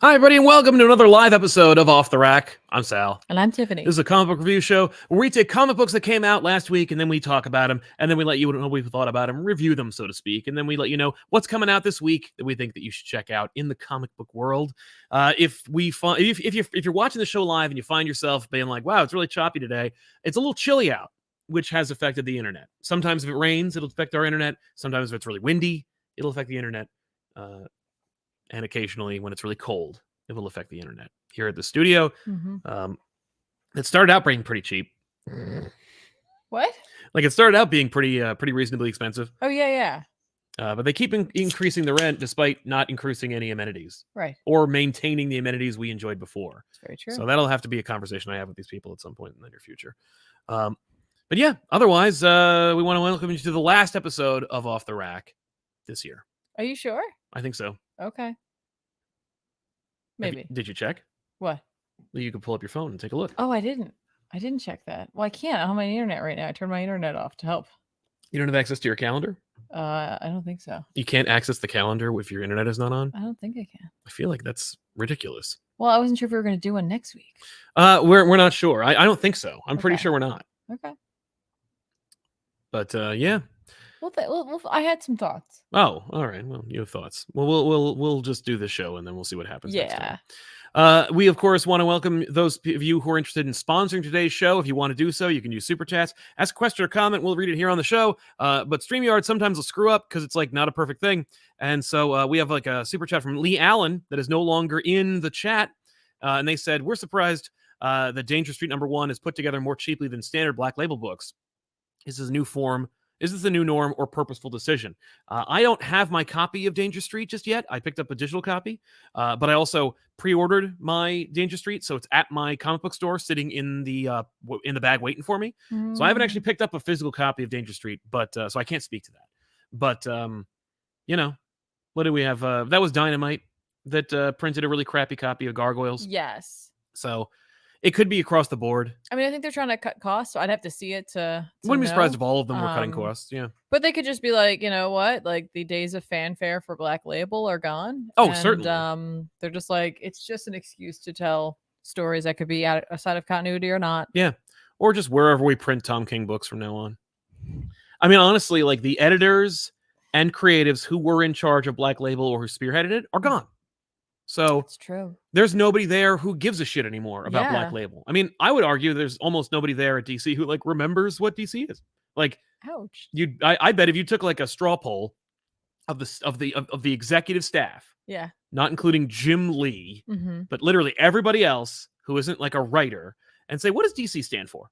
Hi, everybody, and welcome to another live episode of Off the Rack. I'm Sal. And I'm Tiffany. This is a comic book review show where we take comic books that came out last week, and then we talk about them, and then we let you know what we thought about them, review them, so to speak, and then we let you know what's coming out this week that we think that you should check out in the comic book world. If you're watching the show live and you find yourself being like, "Wow, it's really choppy today," it's a little chilly out, which has affected the internet. Sometimes if it rains, it'll affect our internet. Sometimes if it's really windy, it'll affect the internet. And occasionally when it's really cold, it will affect the internet. Here at the studio, it started out being pretty cheap. What? Like, it started out being pretty reasonably expensive. Oh, yeah. But they keep increasing the rent despite not increasing any amenities. Right. Or maintaining the amenities we enjoyed before. It's very true. So that'll have to be a conversation I have with these people at some point in the near future. But yeah, otherwise, we want to welcome you to the last episode of Off the Rack this year. Are you sure? I think so. Okay. Maybe. Did you check? What? You could pull up your phone and take a look. Oh, I didn't check that. Well, I can't. I'm on my internet right now. I turned my internet off to help. You don't have access to your calendar? I don't think so. You can't access the calendar if your internet is not on? I don't think I can. I feel like that's ridiculous. Well, I wasn't sure if we were going to do one next week. We're not sure. I don't think so. I'm pretty sure we're not. Okay. But yeah. Well, I had some thoughts. Oh, all right. Well, you have thoughts. Well, we'll just do the show and then we'll see what happens. Next time. We of course want to welcome those of you who are interested in sponsoring today's show. If you want to do so, you can use super chats. Ask a question or comment. We'll read it here on the show. But StreamYard sometimes will screw up because it's like not a perfect thing. And so we have like a super chat from Lee Allen that is no longer in the chat. And they said, "We're surprised that Danger Street #1 is put together more cheaply than standard Black Label books. Is this a new form? Is this a new norm or purposeful decision?" I don't have my copy of Danger Street just yet. I picked up a digital copy, but I also pre-ordered my Danger Street, so it's at my comic book store, sitting in the bag waiting for me. So I haven't actually picked up a physical copy of Danger Street, but so I can't speak to that. But you know, what do we have? That was Dynamite that printed a really crappy copy of Gargoyles. Yes. So it could be across the board. I mean, I think they're trying to cut costs, so I'd have to see it to Wouldn't be know. surprised if all of them were cutting costs. Yeah. But they could just be like, you know what? Like, the days of fanfare for Black Label are gone. Oh, and, certainly. They're just like, it's just an excuse to tell stories that could be outside of continuity or not. Yeah. Or just wherever we print Tom King books from now on. I mean, honestly, like, the editors and creatives who were in charge of Black Label or who spearheaded it are gone. So it's true. There's nobody there who gives a shit anymore about Black Label. I mean, I would argue there's almost nobody there at DC who like remembers what DC is. Like, ouch. I bet if you took like a straw poll of the executive staff, not including Jim Lee, but literally everybody else who isn't like a writer, and say, what does DC stand for?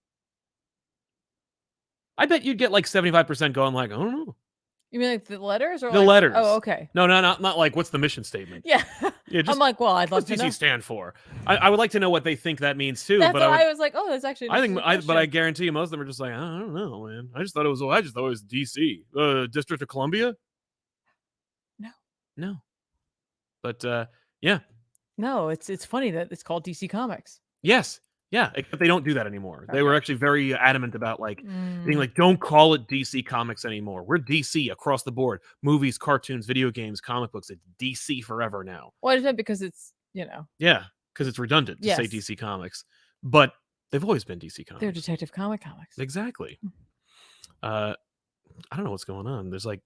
I bet you'd get like 75% going like, I don't know. You mean like the letters or the like, letters? Oh, okay. No, not like what's the mission statement? Yeah. Just, I'm like, well, I'd love what to does know. DC stand for? I would like to know what they think that means too. That's but what I was like, oh, that's actually. But I guarantee you, most of them are just like, I don't know, man. I just thought it was DC, District of Columbia. No. But yeah. No, it's funny that it's called DC Comics. Yes. Yeah, but they don't do that anymore. Okay. They were actually very adamant about like being like, don't call it DC Comics anymore. We're DC across the board. Movies, cartoons, video games, comic books. It's DC forever now. Well, is that because it's, you know. Yeah, because it's redundant to say DC Comics. But they've always been DC Comics. They're Detective Comics. Exactly. I don't know what's going on. There's like,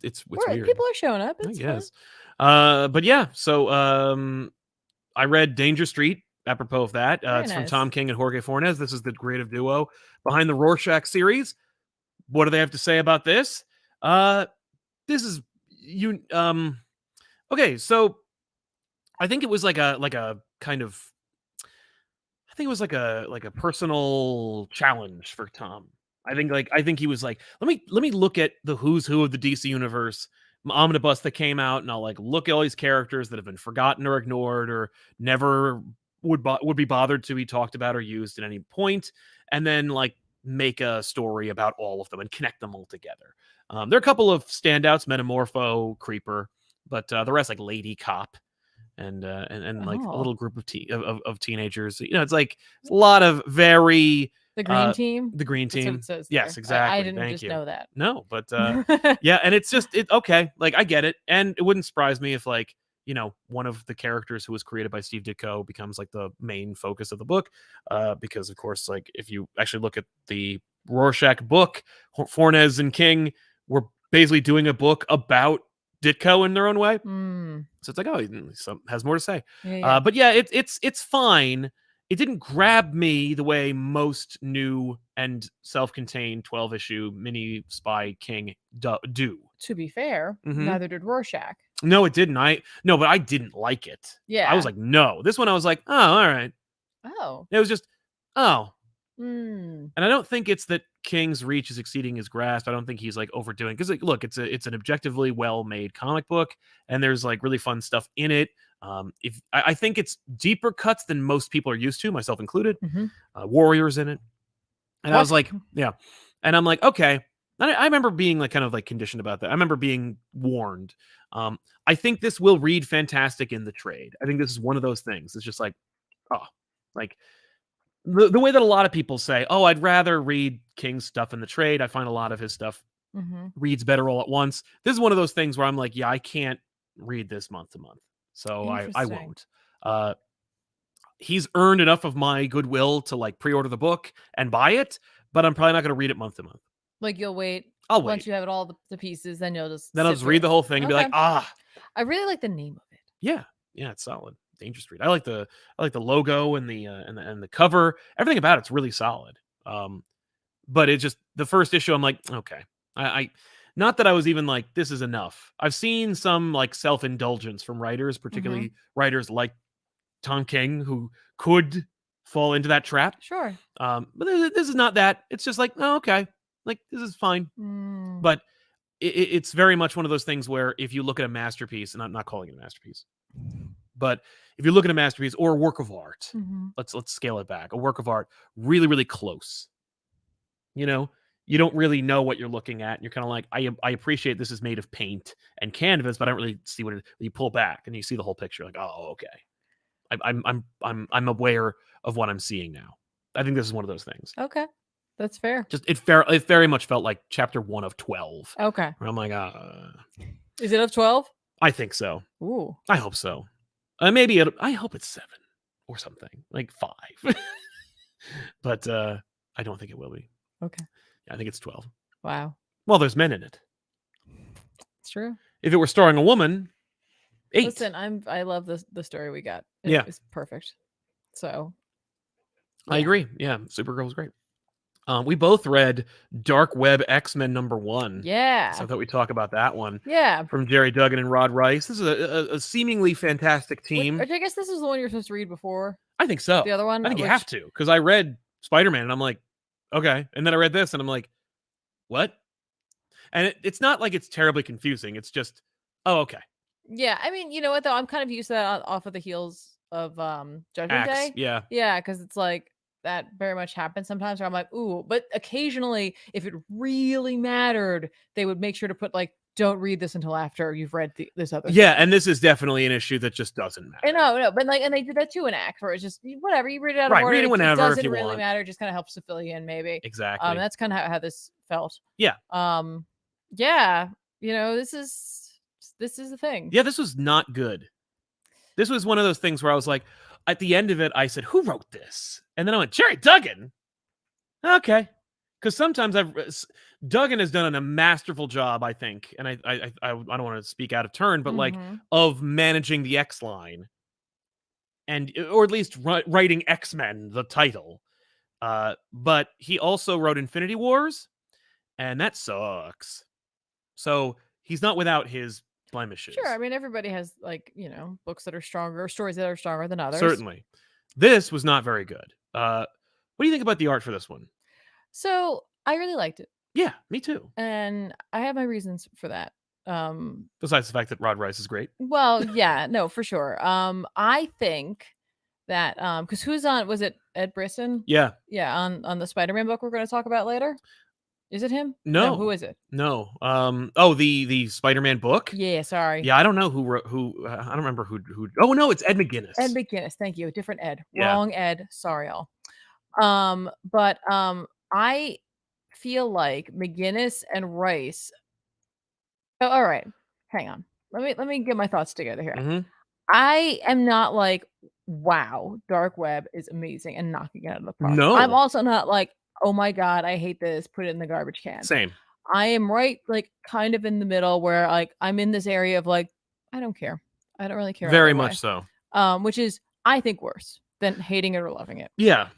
it's weird. People are showing up. I guess. But yeah, so I read Danger Street. Apropos of that, it's from Tom King and Jorge Fornes. This is the creative duo behind the Rorschach series. What do they have to say about this? This is okay. So I think it was like a kind of, I think it was like a personal challenge for Tom. I think he was like, let me look at the who's who of the DC universe omnibus that came out, and I'll like look at all these characters that have been forgotten or ignored or never would be bothered to be talked about or used at any point, and then like make a story about all of them and connect them all together. There are a couple of standouts: Metamorpho, Creeper, but the rest like Lady Cop and like a little group of teenagers. You know, it's like a lot of very the Green Team. The Green Team. That's what it says yes, there. exactly. I didn't know that. No, but yeah, and it's just okay. Like I get it, and it wouldn't surprise me if like one of the characters who was created by Steve Ditko becomes like the main focus of the book, because of course, like if you actually look at the Rorschach book, Fornes and King were basically doing a book about Ditko in their own way. So it's like, oh, he has more to say. Yeah. But yeah, it's fine. It didn't grab me the way most new and self-contained 12-issue mini Spy King do. To be fair, neither did Rorschach. No, it didn't. But I didn't like it. Yeah. I was like, no. This one I was like, oh, all right. Oh. It was just, oh. And I don't think it's that King's reach is exceeding his grasp. I don't think he's like overdoing, because look, it's an objectively well-made comic book, and there's like really fun stuff in it. I think it's deeper cuts than most people are used to, myself included. Warriors in it, and I was like, yeah, and I'm like, okay. I remember being like kind of like conditioned about that. I remember being warned. I think this will read fantastic in the trade. I think this is one of those things. It's just like, oh, like the way that a lot of people say, oh, I'd rather read King's stuff in the trade. I find a lot of his stuff reads better all at once. This is one of those things where I'm like, yeah, I can't read this month to month. So I won't. He's earned enough of my goodwill to like pre-order the book and buy it, but I'm probably not going to read it month to month. Like you'll wait. I'll wait. Once you have all the pieces, then you'll just I'll read the whole thing and be like, ah. I really like the name of it. Yeah, it's solid. Dangerous Street. I like the logo and the cover. Everything about it's really solid. But it's just the first issue. I'm like, okay, I not that I was even like, this is enough. I've seen some like self-indulgence from writers, particularly writers like Tom King, who could fall into that trap. Sure. But this is not that. It's just like, oh, okay, like this is fine. But it's very much one of those things where if you look at a masterpiece, and I'm not calling it a masterpiece, but if you look at a masterpiece or a work of art, let's scale it back. A work of art, really, really close. You don't really know what you're looking at. And you're kind of like, I appreciate this is made of paint and canvas, but I don't really see what you pull back and you see the whole picture. Like, oh, okay. I'm aware of what I'm seeing now. I think this is one of those things. Okay, that's fair. Just it very much felt like chapter 1 of 12. Okay. Where I'm like, is it of 12? I think so. Ooh. I hope so. Maybe I hope it's 7 or something, like 5. But I don't think it will be. Okay. Yeah, I think it's 12. Wow. Well, there's men in it. It's true. If it were starring a woman, 8. Listen, I love the story we got. It's perfect. So I agree. Yeah, Supergirl was great. We both read Dark Web X-Men #1. Yeah. So I thought we'd talk about that one. Yeah. From Jerry Duggan and Rod Rice. This is a seemingly fantastic team. I guess this is the one you're supposed to read before. I think so. The other one? I think you have to, because I read Spider-Man and I'm like, okay. And then I read this and I'm like, what? And it's not like it's terribly confusing. It's just, oh, okay. Yeah. I mean, you know what, though? I'm kind of used to that off of the heels of Judgment Day. Yeah. Yeah, because it's like, that very much happens sometimes where I'm like, ooh, but occasionally if it really mattered, they would make sure to put like, don't read this until after you've read this other thing. And this is definitely an issue that just doesn't matter. No, but like, and they did that too in Acts, where it's just whatever, you read it out of order. Read it whenever, it doesn't if you really want. matter, it just kind of helps to fill you in, maybe. Exactly. That's kind of how this felt. Yeah. Yeah, this is the thing. Yeah, this was not good. This was one of those things where I was like, at the end of it, I said, who wrote this? And then I went, Jerry Duggan. Okay. Because sometimes Duggan has done a masterful job, I think. And I don't want to speak out of turn, but like of managing the X line. Or at least writing X-Men, the title. But he also wrote Infinity Wars. And that sucks. So he's not without his blemishes. Sure. I mean, everybody has like, books that are stronger, stories that are stronger than others. Certainly. This was not very good. What do you think about the art for this one? So I really liked it. Yeah, me too. And I have my reasons for that. Besides the fact that Rod Rice is great. Well, yeah, no, for sure. I think that because who's on, was it Ed Brisson? Yeah. Yeah, on the Spider-Man book we're going to talk about later. Is it him? No. Who is it? No. The Spider-Man book? Yeah, sorry. Yeah, I don't know who I don't remember who. Oh no, it's Ed McGuinness. Ed McGuinness, thank you. Different Ed. Yeah. Wrong Ed. Sorry, y'all. But I feel like McGuinness and Rice. Oh, all right. Hang on. Let me get my thoughts together here. I am not like, wow, Dark Web is amazing and knocking it out of the park. No. I'm also not like, oh my God, I hate this, put it in the garbage can. Same. I am right, like, kind of in the middle where, like, I'm in this area of, like, I don't care. I don't really care. Very much so. Which is, I think, worse than hating it or loving it. Yeah.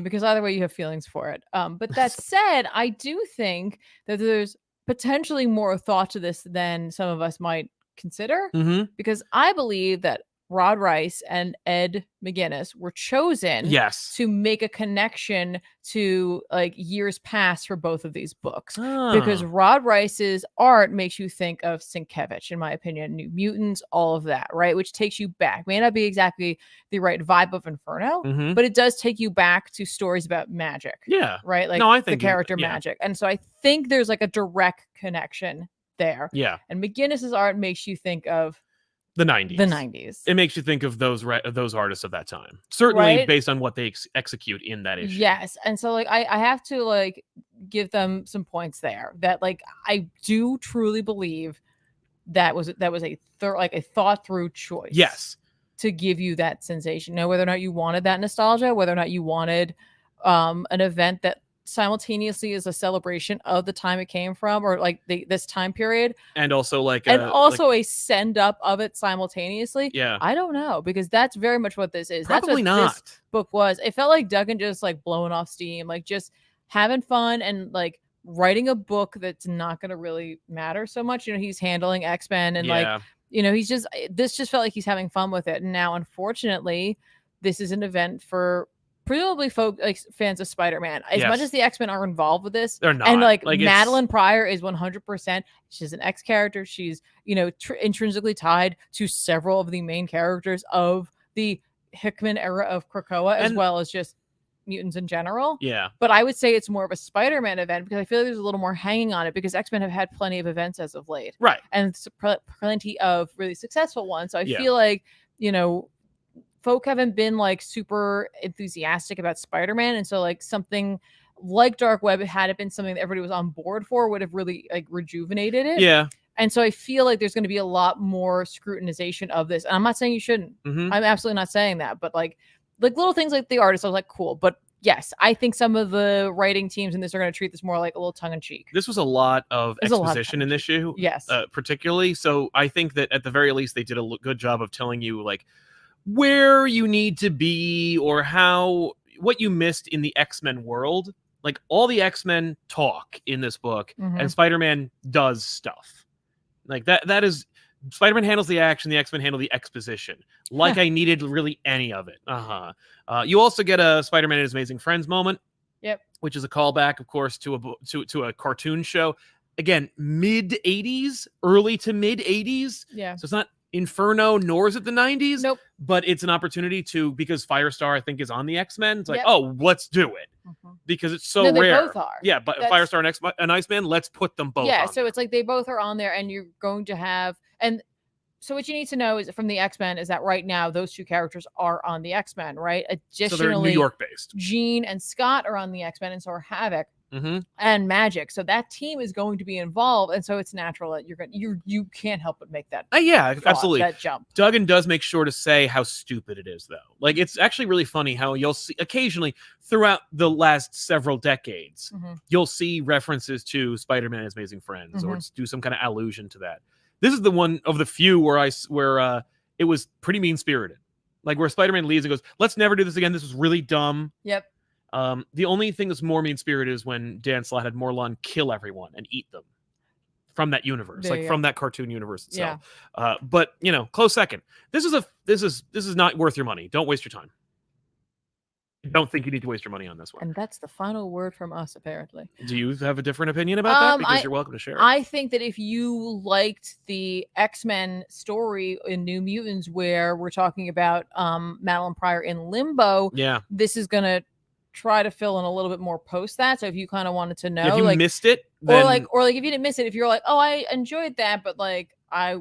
Because either way, you have feelings for it. But that said, I do think that there's potentially more thought to this than some of us might consider, because I believe that Rod Rice and Ed McGuinness were chosen to make a connection to like years past for both of these books, because Rod Rice's art makes you think of Sienkiewicz, in my opinion, New Mutants, all of that, right? Which takes you back. May not be exactly the right vibe of Inferno, but it does take you back to stories about magic. Yeah. Right? Like I think the character magic. And so I think there's like a direct connection there. Yeah. And McGuinness's art makes you think of the 90s. The 90s. It makes you think of those artists of that time. Certainly based on what they execute in that issue. Yes. And so like I have to like give them some points there, that like I do truly believe that was a thought through choice. Yes. To give you that sensation. Now, whether or not you wanted that nostalgia, whether or not you wanted an event that simultaneously is a celebration of the time it came from, or like this time period, and also like a send up of it simultaneously. Yeah, I don't know, because that's very much what this is. Probably that's what not. This book was. It felt like Duggan just like blowing off steam, like just having fun and like writing a book that's not going to really matter so much. You know, he's handling X-Men and like, you know, this just felt like he's having fun with it. And now, unfortunately, this is an event for presumably fans of Spider-Man. As much as the X-Men are involved with this, they're not. And like Madeline Pryor is 100%. She's an X character. She's, you know, intrinsically tied to several of the main characters of the Hickman era of Krakoa, as well as just mutants in general. Yeah. But I would say it's more of a Spider-Man event, because I feel like there's a little more hanging on it, because X-Men have had plenty of events as of late. Right. And plenty of really successful ones. So I feel like, you know, folk haven't been like super enthusiastic about Spider-Man, and so like something like Dark Web, had it been something that everybody was on board for, would have really like rejuvenated it. Yeah. And so I feel like there's going to be a lot more scrutinization of this. And I'm not saying you shouldn't. I'm absolutely not saying that. But like little things like the artist, I was like, cool. But yes, I think some of the writing teams in this are going to treat this more like a little tongue-in-cheek. This was a lot of exposition in this issue. Yes. Particularly. So I think that at the very least, they did a good job of telling you like where you need to be, or what you missed in the X-Men world. Like all the X-Men talk in this book, and Spider-Man does stuff like that is Spider-Man handles the action, the X-Men handle the exposition. Like I needed really any of it. You also get a Spider-Man and His Amazing Friends moment. Yep. Which is a callback, of course, to a cartoon show. Again, mid 80s, early to mid 80s. Yeah. So it's not Inferno, nor is it the 90s. Nope. But it's an opportunity because Firestar, I think, is on the X-Men. It's like, oh, let's do it. Because it's so rare. They both are. Yeah, but Firestar and Iceman, let's put them both on. So it's like they both are on there, and you're going to have... And so what you need to know is from the X-Men is that right now those two characters are on the X-Men, right? Additionally, so they're New York based. Jean and Scott are on the X-Men, and so are Havoc and Magic. So that team is going to be involved, and so it's natural that you can't help but make that. Absolutely, that jump. Duggan does make sure to say how stupid it is, though. Like it's actually really funny how you'll see occasionally throughout the last several decades, you'll see references to Spider-Man and His Amazing Friends, or do some kind of allusion to that. This is the one of the few where it was pretty mean-spirited. Like where Spider-Man leaves and goes, let's never do this again. This was really dumb. Yep. The only thing that's more mean-spirited is when Dan Slott had Morlun kill everyone and eat them from that universe, from that cartoon universe itself. Yeah. But you know, close second. This is not worth your money. Don't waste your time. I don't think you need to waste your money on this one. And that's the final word from us, apparently. Do you have a different opinion about that? Because you're welcome to share it. I think that if you liked the X-Men story in New Mutants, where we're talking about Madeline Pryor in limbo, this is going to try to fill in a little bit more post that. So if you kind of wanted to know, if you missed it, then... or like if you didn't miss it, if you're like, oh, I enjoyed that, but like I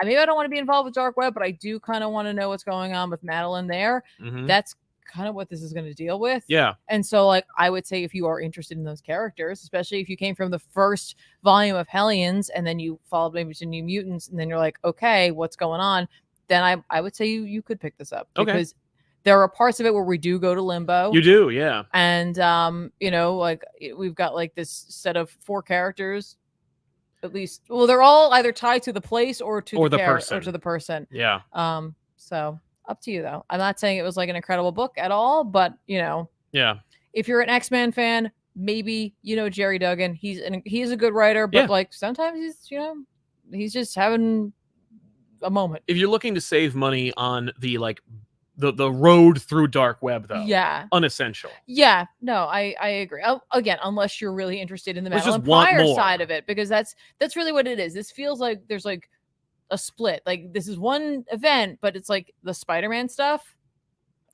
maybe I don't want to be involved with Dark Web, but I do kind of want to know what's going on with Madeline there. That's kind of what this is going to deal with. Yeah. And so like I would say if you are interested in those characters, especially if you came from the first volume of Hellions and then you followed maybe to New Mutants and then you're like, okay, what's going on? then I would say you could pick this up, because there are parts of it where we do go to limbo. You do, yeah. And like we've got like this set of 4 characters, at least. Well, they're all either tied to the place or to the person. Or to the person. Yeah. So up to you, though. I'm not saying it was like an incredible book at all, but yeah, if you're an X-Men fan, maybe Jerry Duggan. He's a good writer, but like sometimes he's just having a moment. If you're looking to save money on the the road through dark web, though, unessential. Yeah, no, I agree. Again, unless you're really interested in the Madeline Pryor side of it, because that's really what it is. This feels like there's like a split. Like this is one event, but it's like the Spider-Man stuff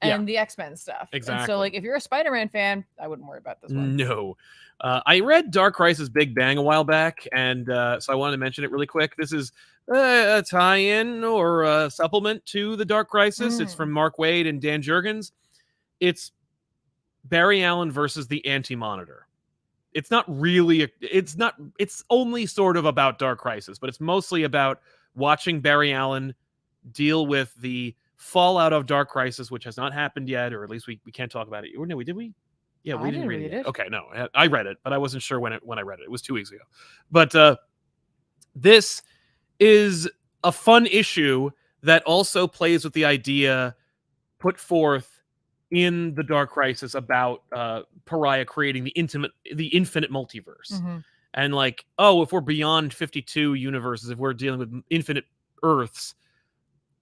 and the X-Men stuff. Exactly. And so like if you're a Spider-Man fan, I wouldn't worry about this one. No. I read Dark Crisis Big Bang a while back, and so I wanted to mention it really quick. This is a tie-in or a supplement to the Dark Crisis. It's from Mark Waid and Dan Jurgens. It's Barry Allen versus the Anti-Monitor. It's not really it's only sort of about Dark Crisis, but it's mostly about watching Barry Allen deal with the fallout of Dark Crisis, which has not happened yet, or at least we can't talk about it. Or no, did we? Yeah, we didn't read it. Okay, no, I read it, but I wasn't sure when I read it. It was 2 weeks ago. But this is a fun issue that also plays with the idea put forth in the Dark Crisis about Pariah creating the infinite multiverse. And like, if we're beyond 52 universes, if we're dealing with infinite Earths,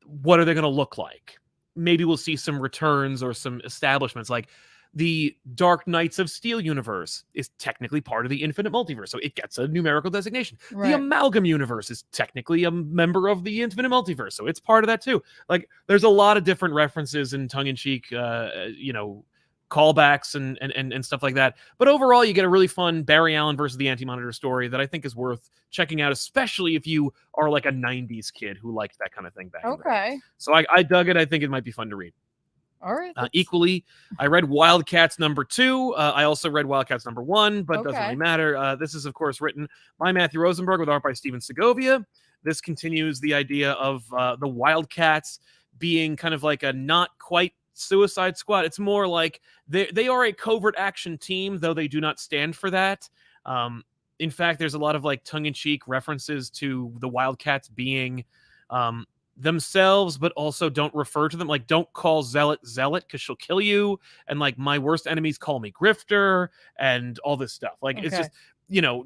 what are they going to look like? Maybe we'll see some returns or some establishments. Like the Dark Knights of Steel universe is technically part of the infinite multiverse, so it gets a numerical designation. Right. The Amalgam universe is technically a member of the infinite multiverse, so it's part of that too. Like there's a lot of different references and tongue-in-cheek callbacks and stuff like that. But overall, you get a really fun Barry Allen versus the Anti-Monitor story that I think is worth checking out, especially if you are like a 90s kid who liked that kind of thing back then. So I dug it. I think it might be fun to read. All right. Equally, I read Wildcats #2. I also read Wildcats #1, but doesn't really matter. This is, of course, written by Matthew Rosenberg with art by Steven Segovia. This continues the idea of the Wildcats being kind of like a not quite Suicide Squad. It's more like they are a covert action team, though they do not stand for that. In fact, there's a lot of like tongue-in-cheek references to the Wildcats being themselves, but also don't refer to them. Like, don't call Zealot because she'll kill you. And like, my worst enemies call me Grifter and all this stuff. Like, it's just,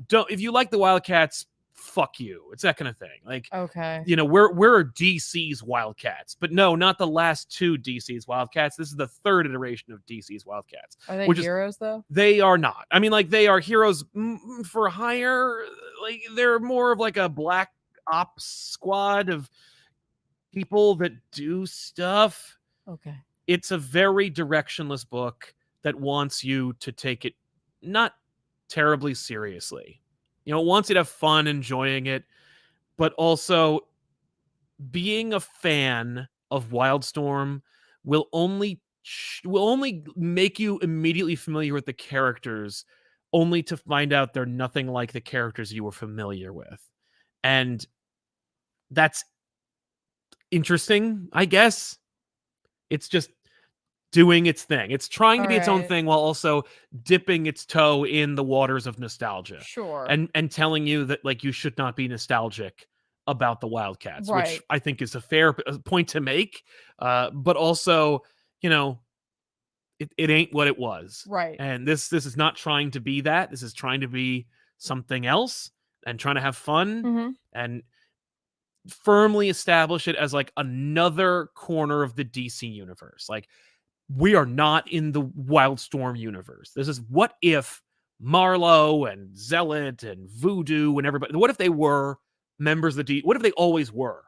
don't, if you like the Wildcats, fuck you. It's that kind of thing. Like, we're DC's Wildcats, but no, not the last 2 DC's Wildcats. This is the 3rd iteration of DC's Wildcats. Are they heroes though? They are not. I mean, like, they are heroes for hire. Like, they're more of like a black ops squad of people that do stuff. Okay. It's a very directionless book that wants you to take it not terribly seriously. It wants you to have fun enjoying it, but also being a fan of Wildstorm will only make you immediately familiar with the characters, only to find out they're nothing like the characters you were familiar with. And that's interesting, I guess. It's just doing its thing. It's trying to be its own thing while also dipping its toe in the waters of nostalgia. Sure. And telling you that like you should not be nostalgic about the Wildcats, which I think is a fair point to make. But also, it ain't what it was. Right. And this is not trying to be that. This is trying to be something else and trying to have fun and firmly establish it as like another corner of the DC universe. Like, we are not in the Wildstorm universe. This is what if Marlowe and Zealot and Voodoo and everybody, what if they were members of the what if they always were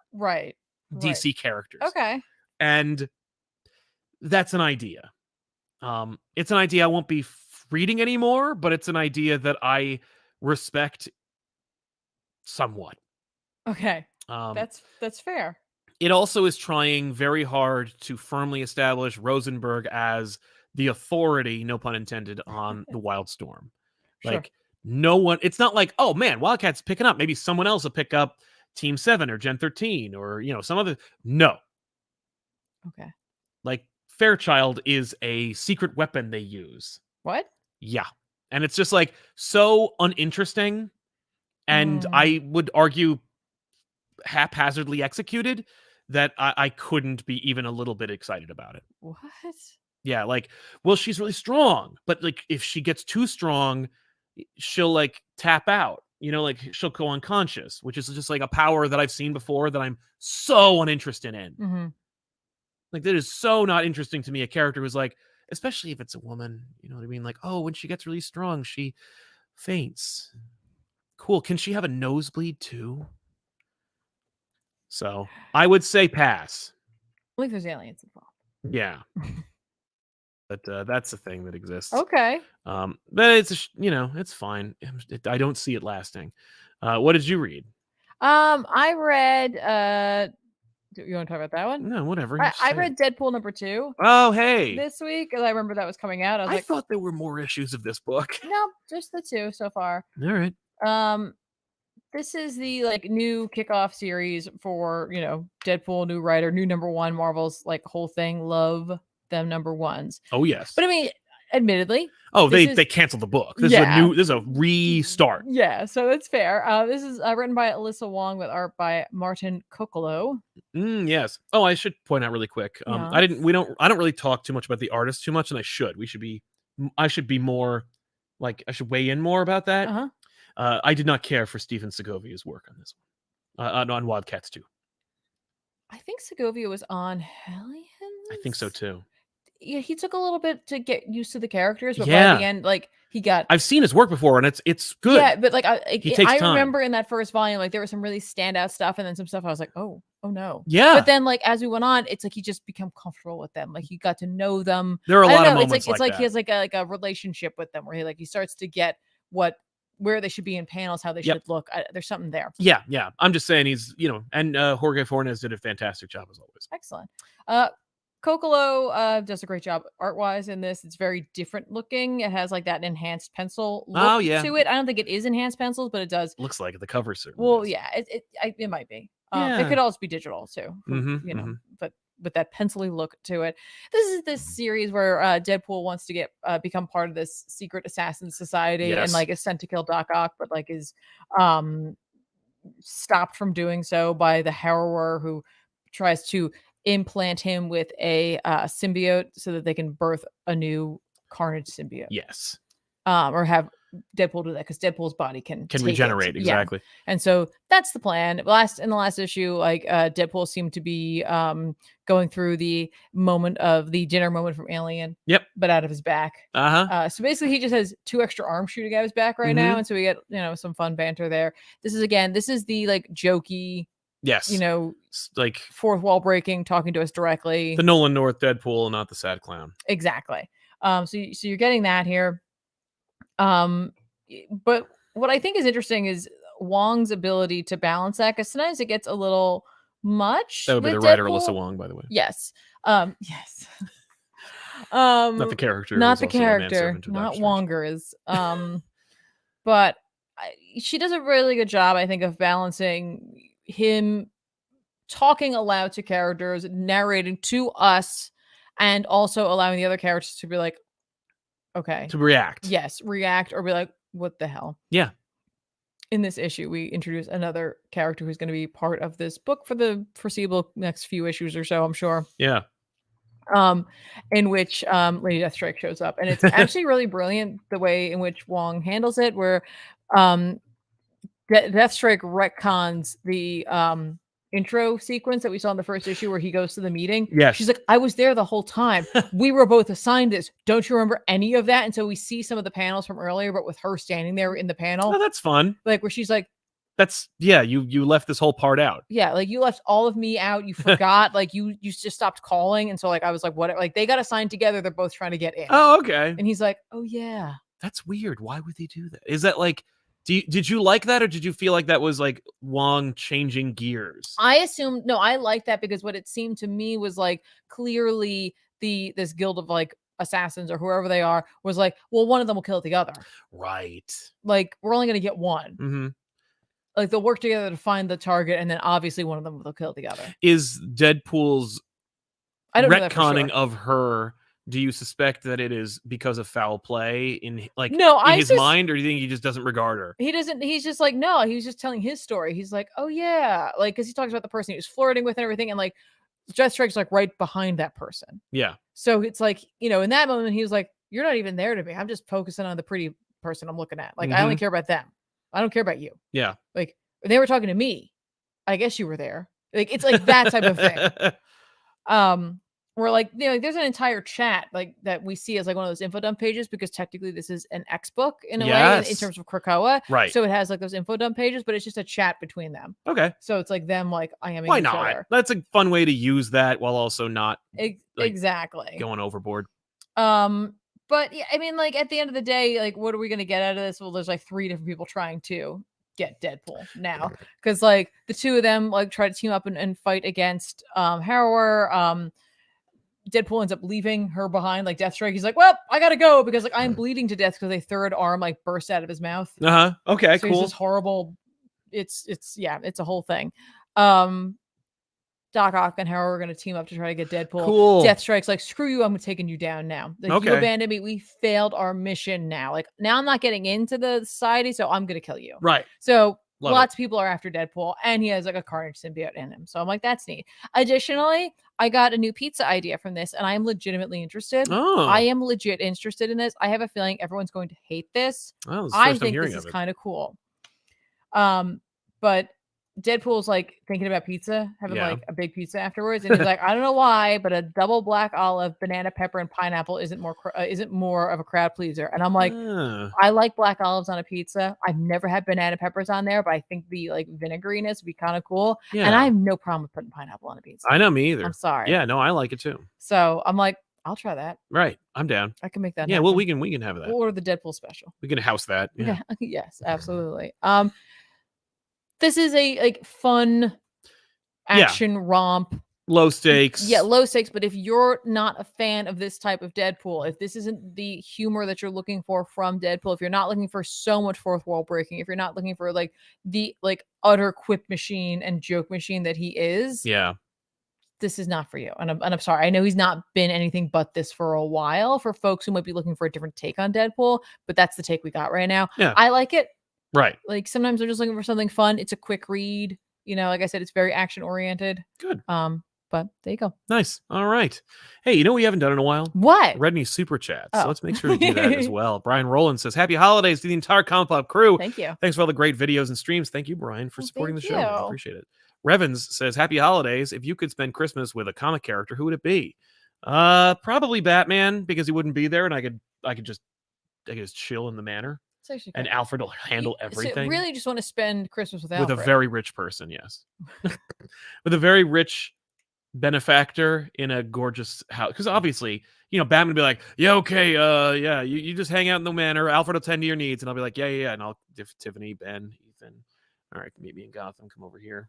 DC characters? Okay. And that's an idea. It's an idea I won't be reading anymore, but it's an idea that I respect somewhat. Okay. That's fair. It also is trying very hard to firmly establish Rosenberg as the authority, no pun intended, on the Wildstorm. Like, no one, it's not like, oh man, Wildcats picking up. Maybe someone else will pick up Team 7 or Gen 13 or, some other. No, Okay. Like, Fairchild is a secret weapon they use. What? Yeah. And it's just like so uninteresting. And I would argue haphazardly executed that I couldn't be even a little bit excited about it. What? Yeah, like, well, she's really strong, but like if she gets too strong, she'll like tap out. Like she'll go unconscious, which is just like a power that I've seen before that I'm so uninterested in. Mm-hmm. Like, that is so not interesting to me. A character who's like, especially if it's a woman, you know what I mean? Like, oh, when she gets really strong, she faints. Cool. Can she have a nosebleed too? So I would say pass. I think there's aliens involved. Yeah. But that's a thing that exists. Okay. But it's it's fine. I don't see it lasting. What did you read? I read you want to talk about that one? No, whatever. I read Deadpool #2. Oh, hey. This week, because I remember that was coming out. I thought there were more issues of this book. No, just the 2 so far. All right. This is the new kickoff series for Deadpool, new writer, new #1, Marvel's whole thing. Love them #1s. Oh yes. But I mean, admittedly. Oh, they canceled the book. This is a restart. Yeah, so that's fair. This is written by Alyssa Wong with art by Martin Kokolo. Yes. Oh, I should point out really quick. I don't really talk too much about the artist too much, and I should. I should be more I should weigh in more about that. Uh-huh. I did not care for Stephen Segovia's work on this one. On Wildcats too. I think Segovia was on Hellions. I think so too. Yeah, he took a little bit to get used to the characters, but by the end, he got. I've seen his work before, and it's good. Yeah, but he takes time. remember in that first volume, there was some really standout stuff, and then some stuff I was like, oh no. Yeah. But then, as we went on, it's he just became comfortable with them. He got to know them. There are a lot of moments it's like he has a relationship with them where he starts to get where they should be in panels, how they should look. There's something there. Yeah. I'm just saying he's and Jorge Fornes did a fantastic job as always. Excellent. Kokolo does a great job art-wise in this. It's very different looking. It has that enhanced pencil look to it. I don't think it is enhanced pencils, but it does. Looks like it. The cover certainly. Well, is. yeah, it might be. It could also be digital too, but with that pencil-y look to it. This is this series where Deadpool wants to become part of this secret assassin society and is sent to kill Doc Ock, but is stopped from doing so by the Harrower, who tries to implant him with a symbiote so that they can birth a new Carnage symbiote. Yes. Or have Deadpool do that, because Deadpool's body can regenerate. Exactly. Yeah. And so that's the plan. In the last issue, Deadpool seemed to be going through the dinner moment from Alien. Yep. But out of his back. So basically he just has 2 extra arms shooting out of his back right now, and so we get some fun banter there. This is the jokey. Yes. Fourth wall breaking, talking to us directly. The Nolan North Deadpool, not the sad clown. Exactly. So you're getting that here. But what I think is interesting is Wong's ability to balance that, because sometimes it gets a little much. That would be the Deadpool. writer Alyssa Wong, by the way. Yes. Yes. Not the character. Not the character. Not Wongers. But she does a really good job, I think, of balancing him talking aloud to characters, narrating to us, and also allowing the other characters to be like, okay. To react. Yes, react, or be like, what the hell? Yeah. In this issue, we introduce another character who's going to be part of this book for the foreseeable next few issues or so, I'm sure. Yeah. In which Lady Deathstrike shows up. And it's actually really brilliant the way in which Wong handles it, where Deathstrike retcons the intro sequence that we saw in the first issue where he goes to the meeting. Yes. She's like, I was there the whole time. We were both assigned this. Don't you remember any of that? And so we see some of the panels from earlier, but with her standing there in the panel. Oh, that's fun. Where she's like, you left this whole part out. Yeah, you left all of me out. You forgot. You just stopped calling. And so I was like, what? They got assigned together. They're both trying to get in. Oh, okay. And he's like, oh yeah. That's weird. Why would they do that? Is that did you like that, or did you feel like that was Wong changing gears? I assumed, no, I like that, because what it seemed to me was clearly this guild of assassins or whoever they are was well, one of them will kill the other. Right. We're only going to get one. Mm-hmm. They'll work together to find the target, and then obviously one of them will kill the other. Is Deadpool's retconning of her, do you suspect that it is because of foul play in his mind, or do you think he just doesn't regard her? He doesn't. He's just like, no, he was just telling his story. He's like, oh yeah, like, because he talks about the person he was flirting with and everything, and like Deathstrike's like right behind that person. Yeah. So it's like, in that moment he was like, you're not even there to me. I'm just focusing on the pretty person I'm looking at. Like, I only care about them. I don't care about you. Yeah. Like, they were talking to me. I guess you were there. Like, it's like that type of thing. Where like, there's an entire chat like that we see as like one of those info dump pages, because technically this is an X book in a way in terms of Krakoa. Right. So it has like those info dump pages, but it's just a chat between them. Okay. So it's like them like IMing Why each not? other. That's a fun way to use that while also not exactly going overboard. But yeah, I mean, like at the end of the day, like what are we gonna get out of this? Well, there's like 3 different people trying to get Deadpool now, because like the 2 of them like try to team up and fight against Harrower. Deadpool ends up leaving her behind, like Deathstrike. He's like, well, I gotta go because like I'm bleeding to death because a third arm like burst out of his mouth. Okay, so cool. He's just horrible. It's a whole thing. Doc Ock and Harrow are going to team up to try to get Deadpool. Cool. Deathstrike's like, screw you, I'm taking you down now. Like, you abandoned me. We failed our mission now. Like, now I'm not getting into the society, so I'm going to kill you. Right. So lots of people are after Deadpool, and he has like a Carnage symbiote in him. So I'm like, that's neat. Additionally, I got a new pizza idea from this, and I am legitimately interested. I am legit interested in this. I have a feeling everyone's going to hate this. I think this is kind of cool. But Deadpool's like thinking about pizza, having like a big pizza afterwards, and he's like, I don't know why, but a double black olive, banana, pepper, and pineapple isn't more of a crowd pleaser. And I'm like, I like black olives on a pizza. I've never had banana peppers on there, but I think the like vinegariness would be kind of cool. Yeah. And I have no problem with putting pineapple on a pizza. I know, me either. I'm sorry. Yeah, no, I like it too. So I'm like, I'll try that. Right, I'm down. I can make that. Yeah, happen. well, we can have that. We'll order the Deadpool special. We can house that. Yeah. Yes, absolutely. This is a like fun action romp. Low stakes. Yeah, low stakes. But if you're not a fan of this type of Deadpool, if this isn't the humor that you're looking for from Deadpool, if you're not looking for so much fourth wall breaking, if you're not looking for like the like utter quip machine and joke machine that he is, this is not for you. And I'm sorry. I know he's not been anything but this for a while for folks who might be looking for a different take on Deadpool, but that's the take we got right now. Yeah. I like it. Right. Like sometimes I'm just looking for something fun. It's a quick read. Like I said, it's very action oriented. Good. But there you go. Nice. All right. Hey, you know what we haven't done in a while? What? Read any super chats. So let's make sure to do that as well. Brian Rowland says, happy holidays to the entire ComicPop crew. Thank you. Thanks for all the great videos and streams. Thank you, Brian, for supporting the show. I appreciate it. Revens says, happy holidays. If you could spend Christmas with a comic character, who would it be? Probably Batman, because he wouldn't be there and I could just chill in the manor. And Alfred will handle everything. So really just want to spend Christmas with Alfred. With a very rich person, yes. With a very rich benefactor in a gorgeous house. Because obviously, Batman would be like, yeah, okay, you just hang out in the manor. Alfred will tend to your needs. And I'll be like, yeah. And I'll Tiffany, Ben, Ethan. All right, meet me in Gotham. Come over here.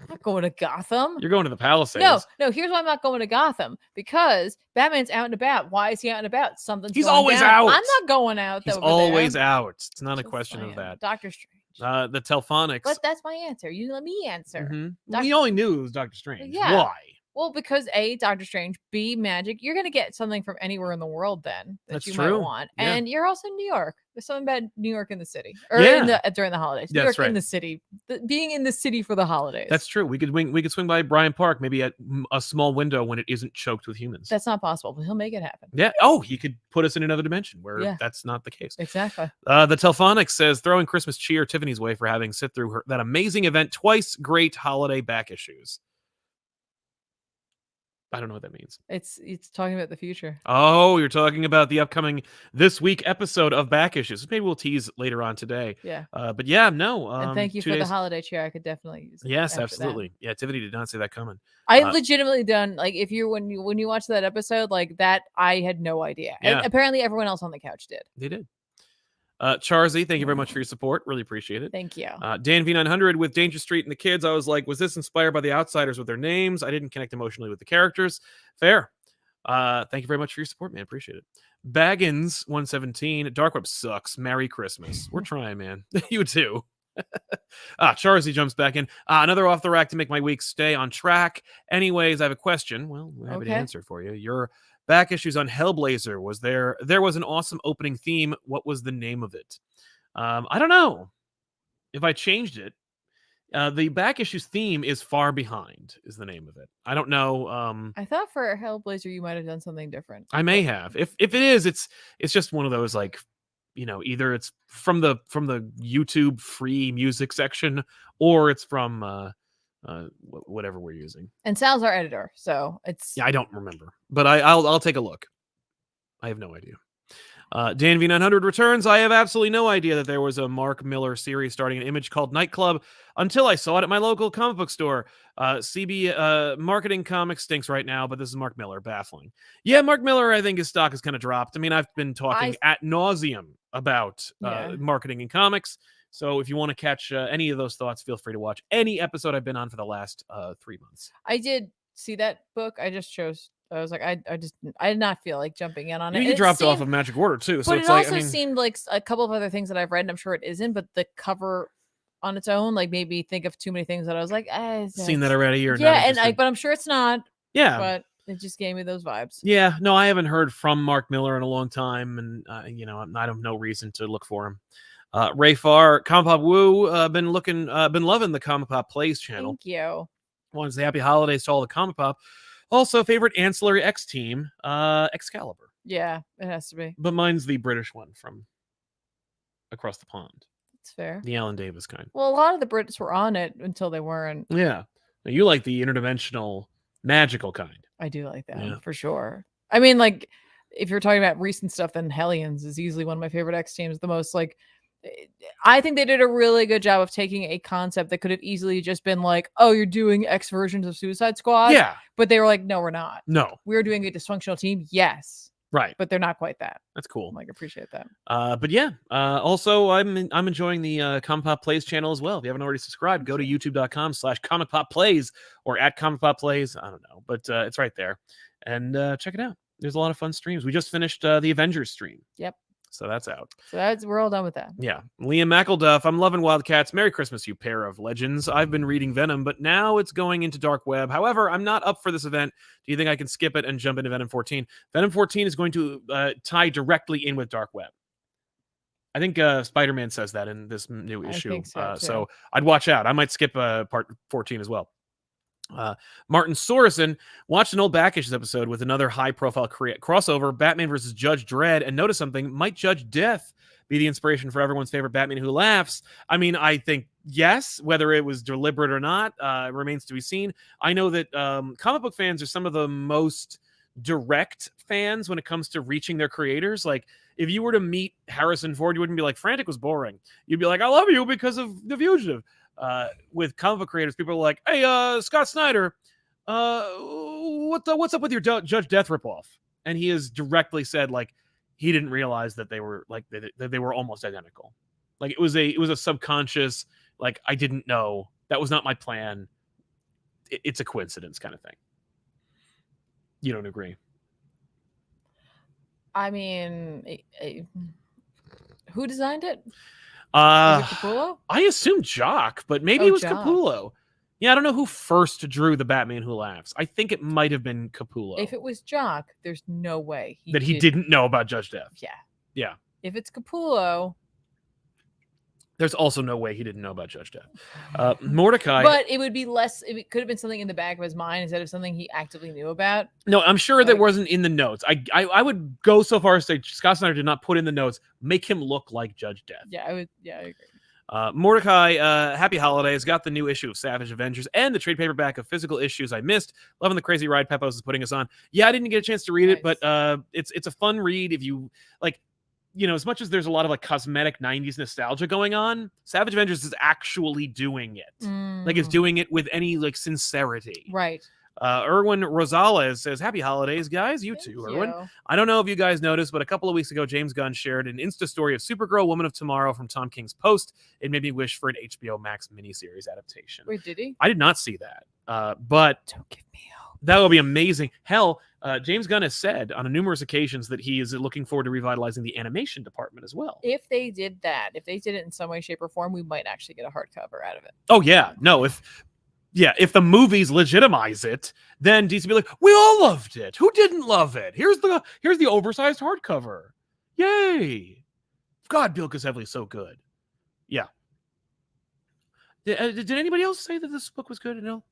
I'm not going to Gotham. You're going to the Palisades. No. Here's why I'm not going to Gotham. Because Batman's out and about. Why is he out and about? He's always out. I'm not going out. He's always out. It's not a question of that. Doctor Strange. The Telephonics. But that's my answer. You let me answer. Mm-hmm. We only knew it was Doctor Strange. Yeah. Why? Well, because A, Doctor Strange, B, magic. You're going to get something from anywhere in the world then that you might want. Yeah. And you're also in New York. There's something about New York in the city. Or during the holidays. New York in the city. Being in the city for the holidays. That's true. We could swing by Bryant Park, maybe at a small window when it isn't choked with humans. That's not possible, but he'll make it happen. Yeah. Oh, he could put us in another dimension where that's not the case. Exactly. The Telephonics says, throwing Christmas cheer Tiffany's way for having sit through that amazing event twice. Great holiday back issues. I don't know what that means. It's talking about the future. Oh, you're talking about the upcoming this week episode of Back Issues. Maybe we'll tease later on today. Yeah. But yeah, no. And thank you for the holiday cheer. I could definitely use it. Yes, absolutely. That. Yeah, Tiffany did not see that coming. I legitimately done like if you when you watch that episode like that, I had no idea. Yeah. And apparently everyone else on the couch did. They did. Charzy, thank you very much for your support. Really appreciate it. Thank you. Dan V900 with Danger Street and the kids. I was like, was this inspired by the Outsiders with their names? I didn't connect emotionally with the characters. Fair. Thank you very much for your support, man. Appreciate it. Baggins 117. Dark Web sucks. Merry Christmas. We're trying, man. You too. Charzy jumps back in. Another off the rack to make my week stay on track. Anyways, I have a question. Well, we're happy to answer for you. Your back issues on Hellblazer, there was an awesome opening theme. What was the name of it? I don't know if I changed it. The back issues theme is Far Behind is the name of it. I don't know. I thought for Hellblazer you might have done something different. I may have. If it is, it's just one of those like, either it's from the YouTube free music section or it's from whatever we're using. And Sal's our editor, so it's I don't remember, but I'll take a look. I have no idea. Dan V900 returns. I have absolutely no idea that there was a Mark Miller series starting an Image called Nightclub until I saw it at my local comic book store. CB marketing comics stinks right now, but this is Mark Miller. Baffling. Yeah, Mark Miller, I think his stock has kind of dropped. I mean, I've been talking ad nauseum about marketing in comics. So if you want to catch any of those thoughts, feel free to watch any episode I've been on for the last 3 months. I did see that book. I was like, I did not feel like jumping in on it. You dropped off of Magic Order too, so but it's it like, also seemed like a couple of other things that I've read, and I'm sure it isn't. But the cover on its own, like, made me think of too many things that I was like, seen that already, or yeah, but I'm sure it's not. Yeah, but it just gave me those vibes. Yeah, no, I haven't heard from Mark Miller in a long time, and I have no reason to look for him. Ray Farr, ComicPop Woo, been loving the ComicPop Plays channel. Thank you. Want to say happy holidays to all the ComicPop. Also, favorite ancillary X team, Excalibur. Yeah, it has to be. But mine's the British one from across the pond. That's fair. The Alan Davis kind. Well, a lot of the Brits were on it until they weren't. Yeah. Now, you like the interdimensional, magical kind. I do like that, for sure. I mean, like, if you're talking about recent stuff, then Hellions is easily one of my favorite X teams. The most, like, I think they did a really good job of taking a concept that could have easily just been like, oh, you're doing X versions of Suicide Squad. Yeah. But they were like, no, we're not. No. We're doing a dysfunctional team. Yes. Right. But they're not quite that. That's cool. I appreciate that. But yeah, also I'm enjoying the ComicPop Plays channel as well. If you haven't already subscribed, go to youtube.com/ComicPop Plays or at ComicPop Plays. I don't know, but it's right there. And check it out. There's a lot of fun streams. We just finished the Avengers stream. Yep. So that's out. So we're all done with that. Yeah. Liam McElduff, I'm loving Wildcats. Merry Christmas, you pair of legends. I've been reading Venom, but now it's going into Dark Web. However, I'm not up for this event. Do you think I can skip it and jump into Venom 14? Venom 14 is going to tie directly in with Dark Web. I think Spider-Man says that in this new issue. I think so I'd watch out. I might skip part 14 as well. Martin Sorensen watched an old Back Issues episode with another high-profile crossover, Batman versus Judge Dredd, and noticed something. Might Judge Death be the inspiration for everyone's favorite Batman Who Laughs? I mean, I think yes. Whether it was deliberate or not remains to be seen. I know that comic book fans are some of the most direct fans when it comes to reaching their creators. Like, if you were to meet Harrison Ford, you wouldn't be like, Frantic was boring. You'd be like, I love you because of The Fugitive. With comic book creators, people are like, hey, Scott Snyder, what's up with your Judge Death ripoff? And he has directly said, like, he didn't realize that they were like that they were almost identical. Like, it was a subconscious, like, I didn't know, that was not my plan. It's a coincidence kind of thing. You don't agree? I mean, who designed it? Was it Capullo? I assume Jock, but maybe it was Jock. Capullo. Yeah, I don't know who first drew the Batman Who Laughs. I think it might have been Capullo. If it was Jock, there's no way he didn't know about Judge Death. Yeah. Yeah. If it's Capullo, there's also no way he didn't know about Judge Death. Mordecai. But it would be less, it could have been something in the back of his mind instead of something he actively knew about. No, I'm sure that wasn't in the notes. I would go so far as to say Scott Snyder did not put in the notes, make him look like Judge Death. Yeah, I agree. Mordecai, happy holidays. Got the new issue of Savage Avengers and the trade paperback of physical issues I missed. Loving the crazy ride Pepos is putting us on. Yeah, I didn't get a chance to read it, but it's a fun read if you like. You know, as much as there's a lot of like cosmetic 90s nostalgia going on, Savage Avengers is actually doing it. Like, it's doing it with any like sincerity. Right. Erwin Rosales says, happy holidays, guys. You too, Erwin. I don't know if you guys noticed, but a couple of weeks ago, James Gunn shared an Insta story of Supergirl, Woman of Tomorrow from Tom King's Post. It made me wish for an HBO Max miniseries adaptation. Wait, did he? I did not see that. But don't give me hope. That would be amazing. Hell, James Gunn has said on numerous occasions that he is looking forward to revitalizing the animation department as well. If they did that, if they did it in some way, shape, or form, we might actually get a hardcover out of it. Oh yeah, no, if the movies legitimize it, then DC be like, we all loved it. Who didn't love it? Here's the oversized hardcover. Yay! God, Bill Kazevely is so good. Yeah. Did anybody else say that this book was good? No.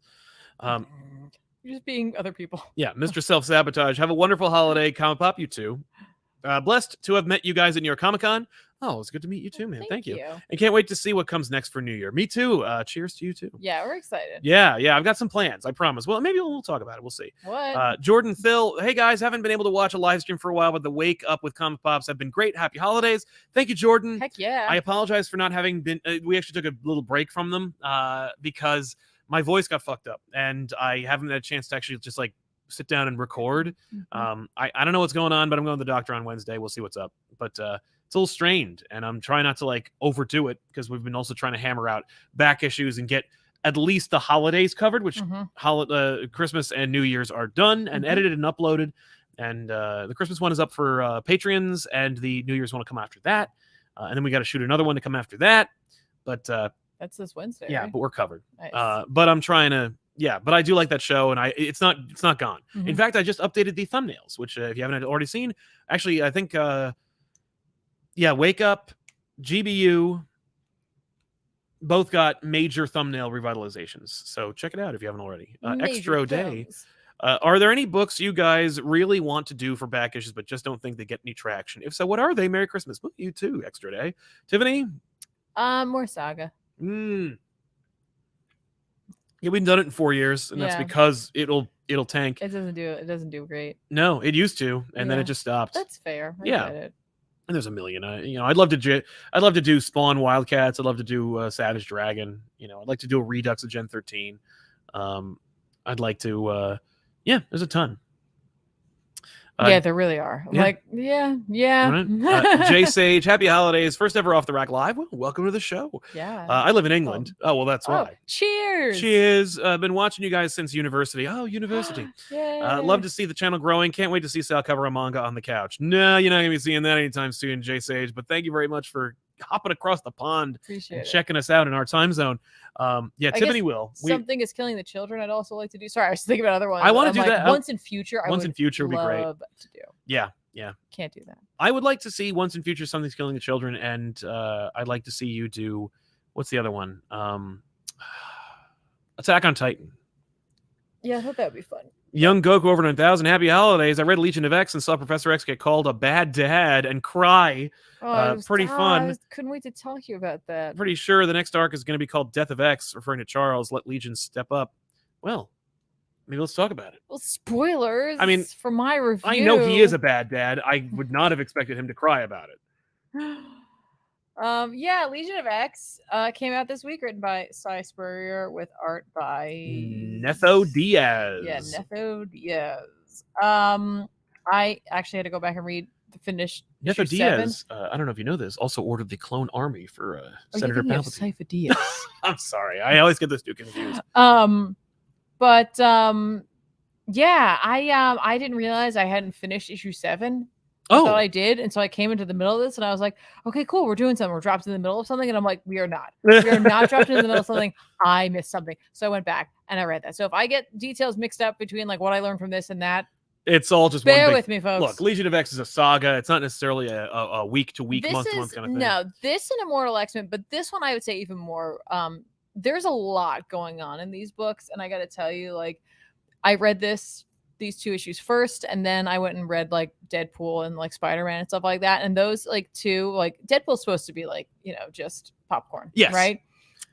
You're just being other people. Yeah, Mr. Self-Sabotage. Have a wonderful holiday, ComicPop, you too. Blessed to have met you guys at New York Comic Con. Oh, it's good to meet you too, man. Thank you. And can't wait to see what comes next for New Year. Me too. Cheers to you too. Yeah, we're excited. Yeah. I've got some plans. I promise. Well, maybe we'll talk about it. We'll see. What? Jordan Phil. Hey guys, haven't been able to watch a live stream for a while, but the Wake Up with Comic Pops have been great. Happy holidays. Thank you, Jordan. Heck yeah. I apologize for not having been. We actually took a little break from them because my voice got fucked up, and I haven't had a chance to actually just like sit down and record. I don't know what's going on, but I'm going to the doctor on Wednesday. We'll see what's up. But it's a little strained, and I'm trying not to like overdo it because we've been also trying to hammer out back issues and get at least the holidays covered, which Christmas and New Year's are done and edited and uploaded. And the Christmas one is up for Patreons, and the New Year's one will come after that. And then we got to shoot another one to come after that. But that's this Wednesday. Yeah, right? but we're covered. Nice. But I'm trying to. Yeah, but I do like that show, and it's not gone. In fact, I just updated the thumbnails, which if you haven't already seen, actually, I think, Wake Up, GBU, both got major thumbnail revitalizations. So check it out if you haven't already. Extra Day. Are there any books you guys really want to do for back issues, but just don't think they get any traction? If so, what are they? Merry Christmas. Well, you too, Extra Day. Tiffany? More Saga. Yeah, we've done it in 4 years, and that's because it'll tank. It doesn't do great. No, it used to, and then it just stopped. That's fair. I get it. And there's a million. I'd love to do Spawn Wildcats. I'd love to do Savage Dragon. I'd like to do a Redux of Gen 13. I'd like to. There's a ton. There really are. Right. Jay Sage, happy holidays. First ever Off the Rack Live. Well, welcome to the show. Yeah. I live in England. Oh, well, that's why. Cheers. Cheers. Been watching you guys since university. Oh, university. Love to see the channel growing. Can't wait to see Sal cover a manga on the couch. No, you're not going to be seeing that anytime soon, Jay Sage. But thank you very much for hopping across the pond and checking us out in our time zone. Tiffany will. Something is killing the children. I'd also like to do. Sorry, I was thinking about other ones. I want to do that once in future. Once in future would be great. To do. Yeah. Can't do that. I would like to see once in future Something's Killing the Children, and I'd like to see you do. What's the other one? Attack on Titan. Yeah, I thought that would be fun. Young Goku over 9,000. Happy holidays. I read Legion of X and saw Professor X get called a bad dad and cry. Pretty fun. Couldn't wait to talk to you about that. Pretty sure the next arc is going to be called Death of X, referring to Charles. Let Legion step up. Well, maybe let's talk about it. Well, spoilers. I mean, for my review, I know he is a bad dad. I would not have expected him to cry about it. Legion of X came out this week, written by Cy Spurrier with art by Netho Diaz. Yeah, Netho Diaz. I actually had to go back and read the finished Netho Diaz. I don't know if you know this. Also ordered the Clone Army for Senator Palpatine. Cypher Diaz. I'm sorry, I always get those two confused. I didn't realize I hadn't finished issue 7. I thought I did, and so I came into the middle of this, and I was like, "Okay, cool, we're doing something. We're dropped in the middle of something," and I'm like, "We are not. We are not dropped in the middle of something. I missed something." So I went back and I read that. So if I get details mixed up between like what I learned from this and that, it's all just bear with me, folks. Look, Legion of X is a saga. It's not necessarily a week to week, month to month kind of thing. No, this and Immortal X-Men, but this one I would say even more. There's a lot going on in these books, and I got to tell you, like, I read these 2 issues first, and then I went and read like Deadpool and like Spider-Man and stuff like that. And those like 2, like Deadpool's supposed to be like, just popcorn. Yes. Right.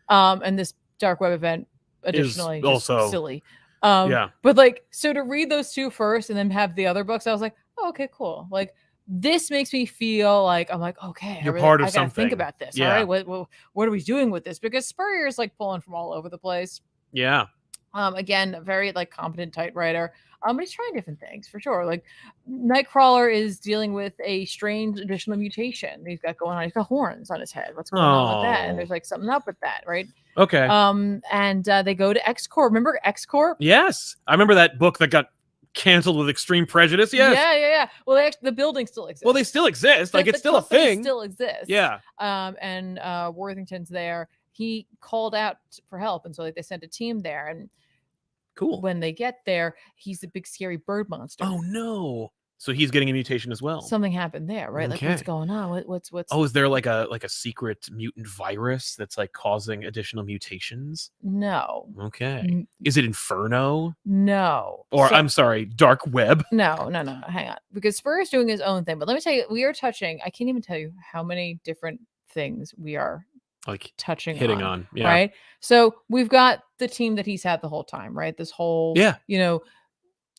And this Dark Web event additionally is also silly. But like, so to read those 2 first and then have the other books, I was like, oh, okay, cool. Like this makes me feel like I'm like, okay, you're part of I gotta something. Think about this. Yeah. All right. What are we doing with this? Because Spurrier is like pulling from all over the place. Yeah. Again, a very like competent typewriter. But he's trying different things for sure. Like Nightcrawler is dealing with a strange additional mutation he's got going on. He's got horns on his head. What's going on with that? And there's like something up with that, right? Okay. And they go to X Corp. Remember X Corp? Yes, I remember that book that got canceled with extreme prejudice. Yes. Yeah. Well, the building still exists. Well, they still exist. Like, it's still a thing. Still exists. Yeah. And Worthington's there. He called out for help, and so like they sent a team there. And cool. When they get there, he's a big scary bird monster. Oh no! So he's getting a mutation as well. Something happened there, right? Okay. Like, what's going on? What's? Oh, is there like a secret mutant virus that's like causing additional mutations? No. Okay. Is it Inferno? No. Or I'm sorry, Dark Web? No. Hang on, because Spurrier's doing his own thing. But let me tell you, we are touching. I can't even tell you how many different things we are like hitting on. Yeah. Right. So we've got the team that he's had the whole time, right? This whole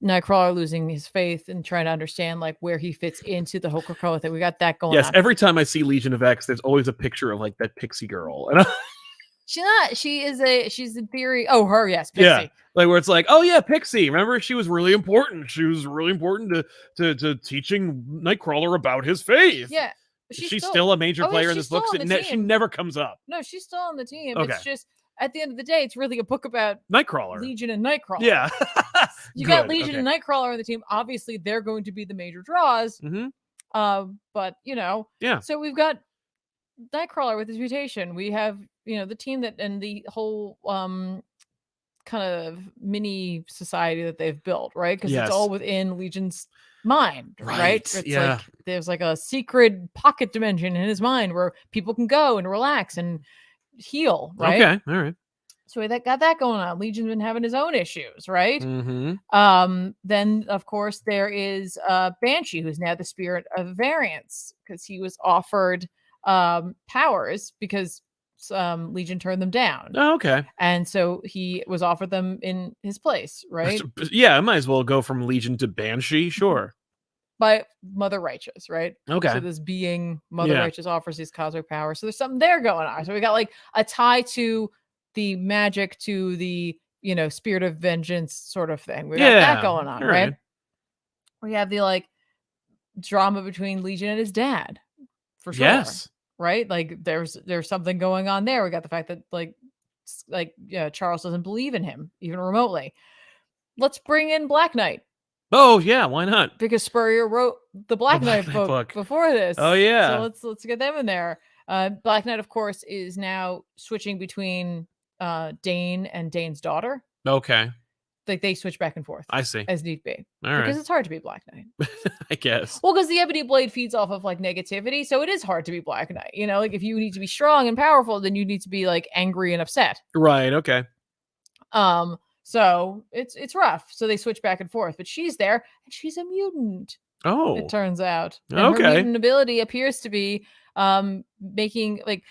Nightcrawler losing his faith and trying to understand like where he fits into the whole Krakoa thing. We got that going on. Yes, every time I see Legion of X, there's always a picture of like that pixie girl. And she's in theory. Oh, her, yes, Pixie. Yeah. Like where it's like, oh yeah, Pixie. Remember, she was really important. She was really important to teaching Nightcrawler about his faith. Yeah. She's still a major player in this book. She never comes up. No, she's still on the team. Okay. It's just at the end of the day, it's really a book about Nightcrawler, Legion and Nightcrawler. Yeah. You got Legion and Nightcrawler on the team. Obviously, they're going to be the major draws. But yeah. So we've got Nightcrawler with his mutation. We have the team that and the whole kind of mini society that they've built, right? Because it's all within Legion's mind, right? It's like there's like a secret pocket dimension in his mind where people can go and relax and heal, right? Okay, all right. So we got that going on. Legion's been having his own issues, right? Then of course there is Banshee, who's now the spirit of variance, because he was offered powers because Legion turned them down. Oh, okay. And so he was offered them in his place, right? Yeah, I might as well go from Legion to Banshee, sure. By Mother Righteous, right? Okay. So this being Mother Righteous offers these cosmic powers. So there's something there going on. So we got like a tie to the magic, to the spirit of vengeance sort of thing. We got that going on, right? We have the like drama between Legion and his dad, for sure. Yes. Right? Like there's something going on there. We got the fact that Charles doesn't believe in him even remotely. Let's bring in Black Knight. Oh yeah, why not? Because Spurrier wrote the Black Knight book before this. Oh yeah. So let's get them in there. Black Knight, of course, is now switching between Dane and Dane's daughter. Okay. Like they switch back and forth. I see. As need be. All because it's hard to be Black Knight. I guess. Well, because the Ebony Blade feeds off of like negativity, so it is hard to be Black Knight. Like if you need to be strong and powerful, then you need to be like angry and upset. Right. Okay. So it's rough. So they switch back and forth, but she's there and she's a mutant. Oh. It turns out. And okay. Her mutant ability appears to be making like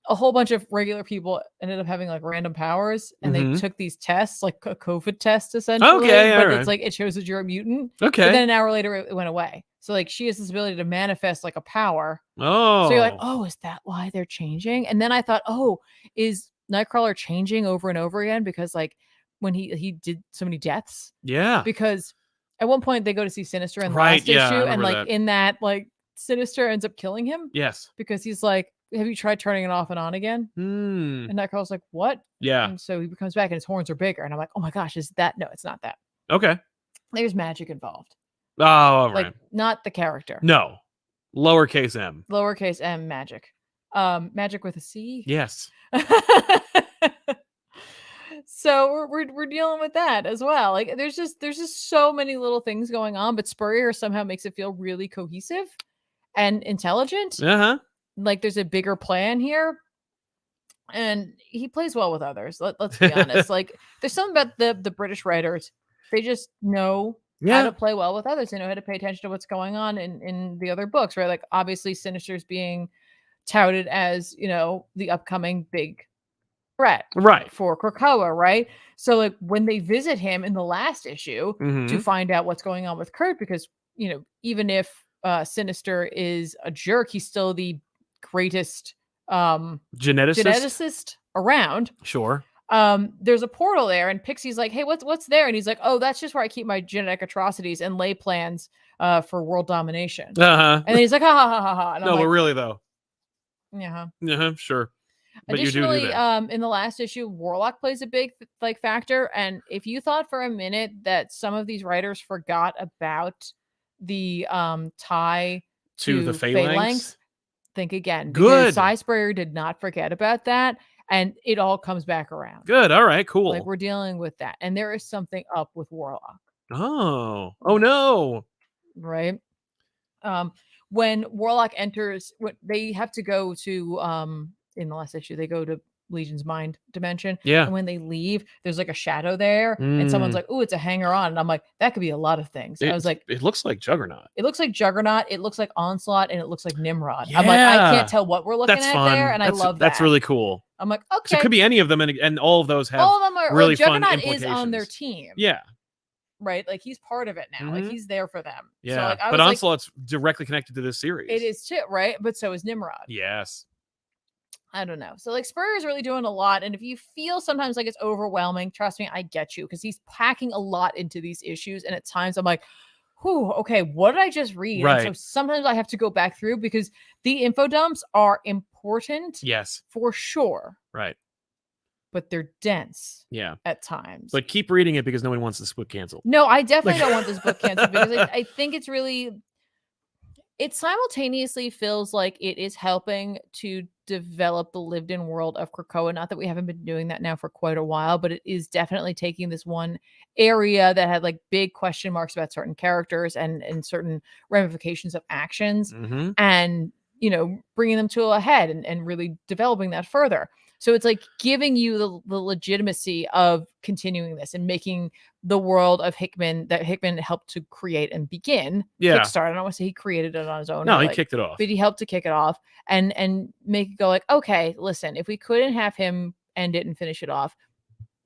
a whole bunch of regular people ended up having like random powers, and they took these tests, like a COVID test essentially. Okay, but it's like it shows that you're a mutant. Okay. But then an hour later it went away. So like she has this ability to manifest like a power. Oh. So you're like, oh, is that why they're changing? And then I thought, oh, is Nightcrawler changing over and over again because like when he did so many deaths? Yeah. Because at one point they go to see Sinister in the last issue, and like in that like Sinister ends up killing him. Yes. Because he's like, have you tried turning it off and on again? And Nightcrawler's like, what? Yeah. And so he comes back and his horns are bigger. And I'm like, oh my gosh, is that? No, it's not that. Okay. There's magic involved. Oh, all right. Like not the character. No. Lowercase m. Lowercase m magic. Magic with a C. Yes. So we're dealing with that as well. Like there's just so many little things going on, but Spurrier somehow makes it feel really cohesive and intelligent. Uh-huh. Like there's a bigger plan here, and he plays well with others. Let's be honest. Like there's something about the British writers. They just know how to play well with others. They know how to pay attention to what's going on in the other books, right? Like obviously Sinister's being touted as, the upcoming big threat for Krakoa, right? So like when they visit him in the last issue to find out what's going on with Kurt, because, even if Sinister is a jerk, he's still the greatest geneticist around. Sure. There's a portal there, and Pixie's like, hey, what's there? And he's like, oh, that's just where I keep my genetic atrocities and lay plans for world domination. And then he's like, ha ha ha ha ha. No, but really though. Yeah. Yeah, sure. But additionally, you do that. In the last issue, Warlock plays a big factor. And if you thought for a minute that some of these writers forgot about the tie to the Phalanx, think again. Good. Because Cy Sprayer did not forget about that, and it all comes back around. Good. All right, cool. Like, we're dealing with that. And there is something up with Warlock. Oh no. Right. When Warlock enters, they have to go to in the last issue, they go to Legion's mind dimension. Yeah. And when they leave, there's like a shadow there, and someone's like, "Oh, it's a hanger on," and I'm like, "That could be a lot of things." I was like, "It looks like Juggernaut." It looks like Juggernaut. It looks like Onslaught, and it looks like Nimrod. Yeah. I'm like, I can't tell what we're looking at there, and I love that. That's really cool. I'm like, okay, so it could be any of them, and all of those have all of them are really Juggernaut fun implications. is on their team. Yeah. Right, like he's part of it now. Like he's there for them. Yeah, so, like, but Onslaught's directly connected to this series. It is too, right? But so is Nimrod. Yes. I don't know. So like Spurrier is really doing a lot, and if you feel sometimes like it's overwhelming, trust me, I get you, because he's packing a lot into these issues, and at times I'm like, whew, okay, what did I just read? Right. And so sometimes I have to go back through because the info dumps are important. Yes, for sure. Right. But they're dense. Yeah. At times. But keep reading it because no one wants this book canceled. No, I definitely don't want this book canceled because I think it's really, it simultaneously feels like it is helping to develop the lived in world of Krakoa. Not that we haven't been doing that now for quite a while, but it is definitely taking this one area that had like big question marks about certain characters and certain ramifications of actions and, you know, bringing them to a head and really developing that further. So it's like giving you the legitimacy of continuing this and making the world of Hickman that Hickman helped to create and begin. Yeah. Kickstart. I don't want to say he created it on his own. No, he kicked it off. But he helped to kick it off and make it go like, okay, listen, if we couldn't have him end it and finish it off,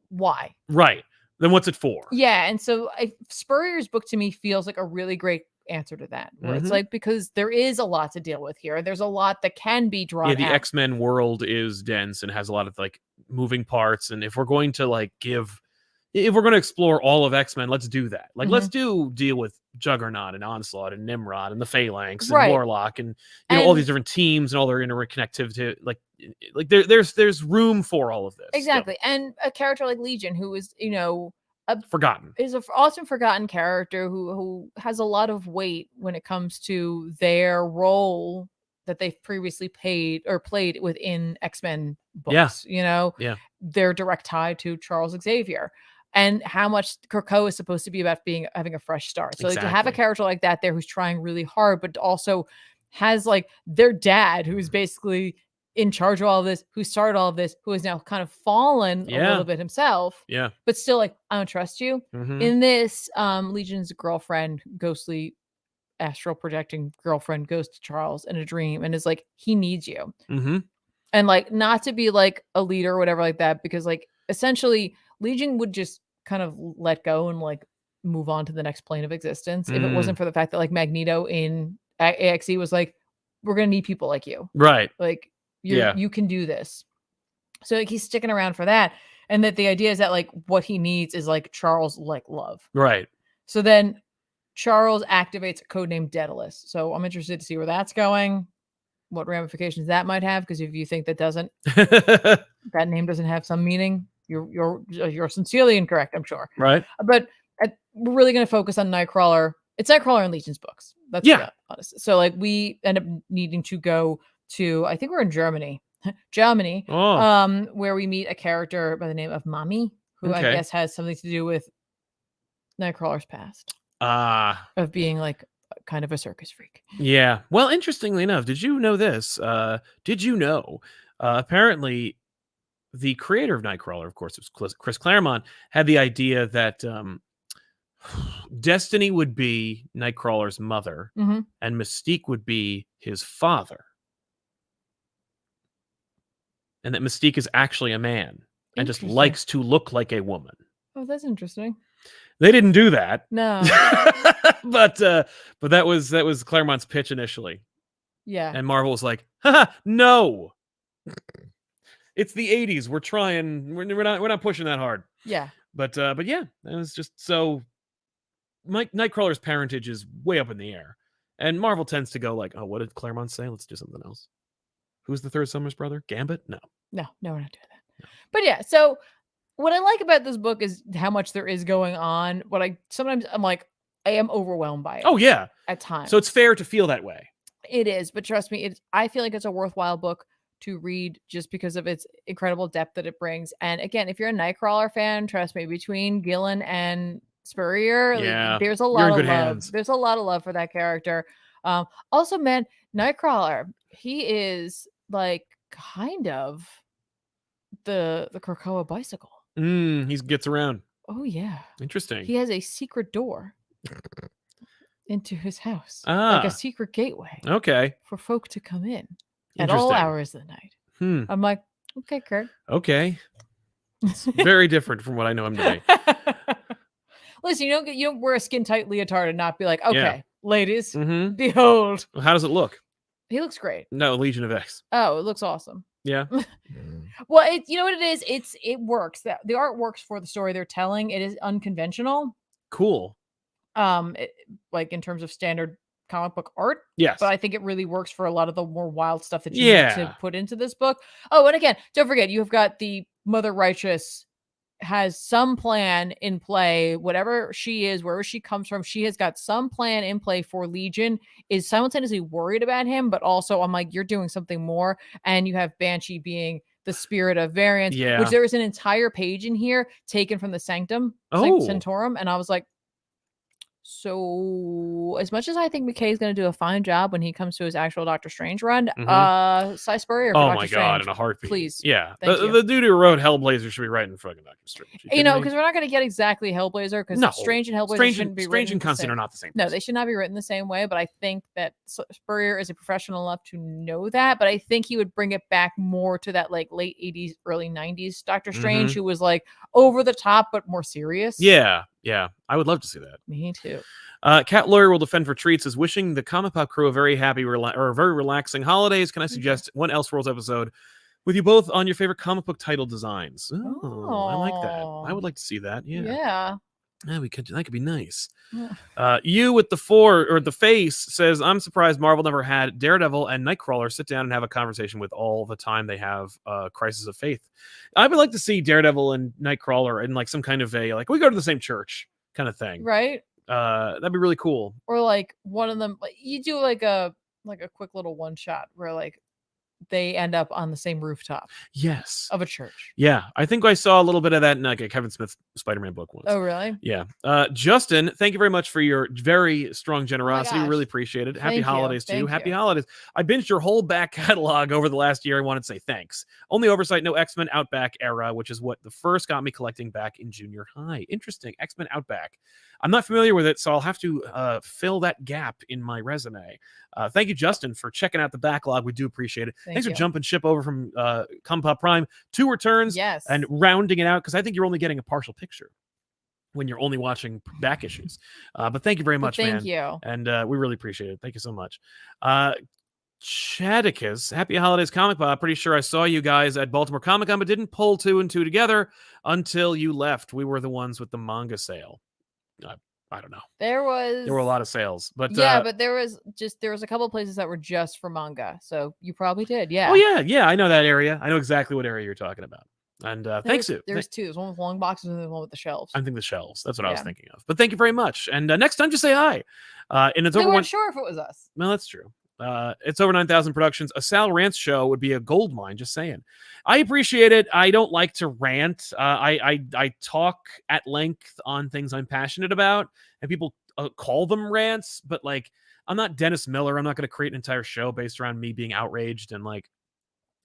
why? Right. Then what's it for? Yeah. And so Spurrier's book to me feels like a really great answer to that, where it's like, because there is a lot to deal with here. There's a lot that can be drawn. Yeah, the X-Men world is dense and has a lot of like moving parts. And if we're going to explore all of X-Men, let's do that. Like, let's deal with Juggernaut and Onslaught and Nimrod and the Phalanx and Warlock and all these different teams and all their interconnectivity. Like there's room for all of this. Exactly. So. And a character like Legion, who is, you know, forgotten, is an often forgotten character who has a lot of weight when it comes to their role that they've previously played within X-Men books. You know, their direct tie to Charles Xavier and how much Krakoa is supposed to be about having a fresh start. So like, to have a character like that there who's trying really hard, but also has like their dad who's basically in charge of all of this, who started all of this, who has now kind of fallen a little bit himself. Yeah. But still like, I don't trust you. In this, Legion's girlfriend, ghostly astral projecting girlfriend, goes to Charles in a dream and is like, he needs you. And like, not to be like a leader or whatever like that, because like essentially Legion would just kind of let go and like move on to the next plane of existence if it wasn't for the fact that like Magneto in AXE was like, we're gonna need people like you. Right. Like you can do this. So like he's sticking around for that. And that the idea is that like what he needs is like Charles like love. Right. So then Charles activates a code named Daedalus. So I'm interested to see where that's going, what ramifications that might have. Because if you think that that name doesn't have some meaning, you're sincerely incorrect, I'm sure. Right. But we're really going to focus on Nightcrawler. It's Nightcrawler and Legion's books. That's honest. So like we end up needing to go to, I think we're in Germany, where we meet a character by the name of Mami, who I guess has something to do with Nightcrawler's past. Of being like kind of a circus freak. Yeah. Well, interestingly enough, did you know this? Apparently the creator of Nightcrawler, of course, it was Chris Claremont, had the idea that Destiny would be Nightcrawler's mother and Mystique would be his father. And that Mystique is actually a man and just likes to look like a woman. Oh, that's interesting. They didn't do that. No. but that was Claremont's pitch initially. Yeah. And Marvel was like, haha, no. It's the 80s. We're trying. We're not pushing that hard. Yeah. But yeah, it was just so Nightcrawler's parentage is way up in the air. And Marvel tends to go like, oh, what did Claremont say? Let's do something else. Who's the third Summers brother? Gambit? No, we're not doing that. No. But yeah, so what I like about this book is how much there is going on. Sometimes I'm like, I am overwhelmed by it. Oh yeah, at times. So it's fair to feel that way. It is, but trust me, I feel like it's a worthwhile book to read just because of its incredible depth that it brings. And again, if you're a Nightcrawler fan, trust me, between Gillen and Spurrier, there's a lot of love. Hands. There's a lot of love for that character. Also, man, Nightcrawler, he is like kind of the Krakoa bicycle. He gets around. Oh yeah, interesting. He has a secret door into his house, like a secret gateway. Okay, for folk to come in at all hours of the night. I'm like, okay, Kurt. Okay, it's very different from what I know him to be. Listen, you don't wear a skin tight leotard and not be like, okay, ladies, behold. Well, how does it look? He looks great. No, Legion of X. Oh, it looks awesome. Yeah. Well, you know what it is? It works. The art works for the story they're telling. It is unconventional. Cool. Like in terms of standard comic book art. Yes. But I think it really works for a lot of the more wild stuff that you need to put into this book. Oh, and again, don't forget, you've got the Mother Righteous has some plan in play, whatever she is, wherever she comes from, she has got some plan in play for Legion, is simultaneously worried about him, but also I'm like, you're doing something more. And you have Banshee being the spirit of variance, which there is an entire page in here taken from the Sanctum Sanctorum. And I was like, so as much as I think McKay's going to do a fine job when he comes to his actual Doctor Strange run, Cy Spurrier for Doctor Strange. God, in a heartbeat. Please. Yeah. The dude who wrote Hellblazer should be writing fucking Doctor Strange. Because we're not going to get exactly Hellblazer, because Strange and Hellblazer shouldn't be Strange and Constantine are not the same. No, they should not be written the same way, but I think that Spurrier is a professional enough to know that, but I think he would bring it back more to that like late 80s, early 90s Doctor Strange, who was like over the top, but more serious. Yeah. I would love to see that. Me too. Cat Lawyer will defend for treats is wishing the ComicPop crew a very happy or very relaxing holidays. Can I suggest one Elseworlds episode with you both on your favorite comic book title designs? Oh, I like that. I would like to see that. Yeah, we could. That could be nice. You with the face says, I'm surprised Marvel never had Daredevil and Nightcrawler sit down and have a conversation with all the time they have Crisis of Faith. I would like to see Daredevil and Nightcrawler in like some kind of a we go to the same church kind of thing, right? That'd be really cool. Or like one of them, you do like a quick little one shot where like they end up on the same rooftop. Yes. Of a church. Yeah. I think I saw a little bit of that in like a Kevin Smith Spider-Man book once. Oh, really? Yeah. Justin, thank you very much for your very strong generosity. We really appreciate it. Happy holidays to you. Happy holidays. I binged your whole back catalog over the last year. I wanted to say thanks. Only oversight, no X-Men Outback era, which is what the first got me collecting back in junior high. Interesting. X-Men Outback. I'm not familiar with it, so I'll have to fill that gap in my resume. Thank you, Justin, for checking out the backlog. We do appreciate it. Thanks for jumping ship over from ComicPop Prime to Returns and rounding it out, because I think you're only getting a partial picture when you're only watching back issues. But thank you very much, man. Thank you. And we really appreciate it. Thank you so much. Chadicus, happy holidays, ComicPop. Pretty sure I saw you guys at Baltimore Comic Con, but didn't pull 2 and 2 together until you left. We were the ones with the manga sale. I don't know. There were a lot of sales, but but there was a couple of places that were just for manga. So you probably did, yeah. Oh yeah. I know that area. I know exactly what area you're talking about. And thanks. There's 2. There's one with long boxes and there's one with the shelves. I think the shelves. That's what I was thinking of. But thank you very much. And next time, just say hi. And it's over. We weren't sure if it was us. Well, that's true. It's over 9,000 productions. A Sal Rants show would be a gold mine, just saying. I appreciate it. I don't like to rant. I talk at length on things I'm passionate about, and people call them rants, but like, I'm not Dennis Miller. I'm not going to create an entire show based around me being outraged, and like,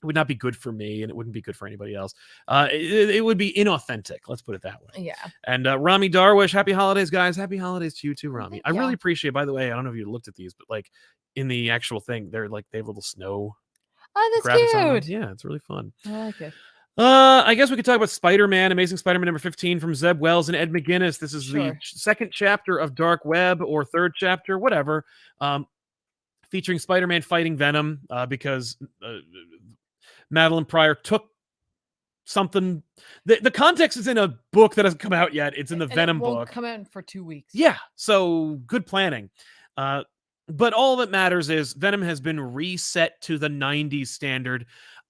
it would not be good for me, and it wouldn't be good for anybody else. It would be inauthentic. Let's put it that way. Yeah. And Rami Darwish, happy holidays, guys. Happy holidays to you too, Rami. I really appreciate, by the way, I don't know if you looked at these, but like in the actual thing, they're like, they have little snow. Oh, that's cute. Yeah, it's really fun. I like it. I guess we could talk about Spider-Man, Amazing Spider-Man number 15 from Zeb Wells and Ed McGuinness. This is the second chapter of Dark Web, or third chapter, whatever, featuring Spider-Man fighting Venom because Madeline Pryor took something. The context is in a book that hasn't come out yet. It's in the Venom book. Come out for 2 weeks. Yeah, so good planning. But all that matters is Venom has been reset to the 90s standard.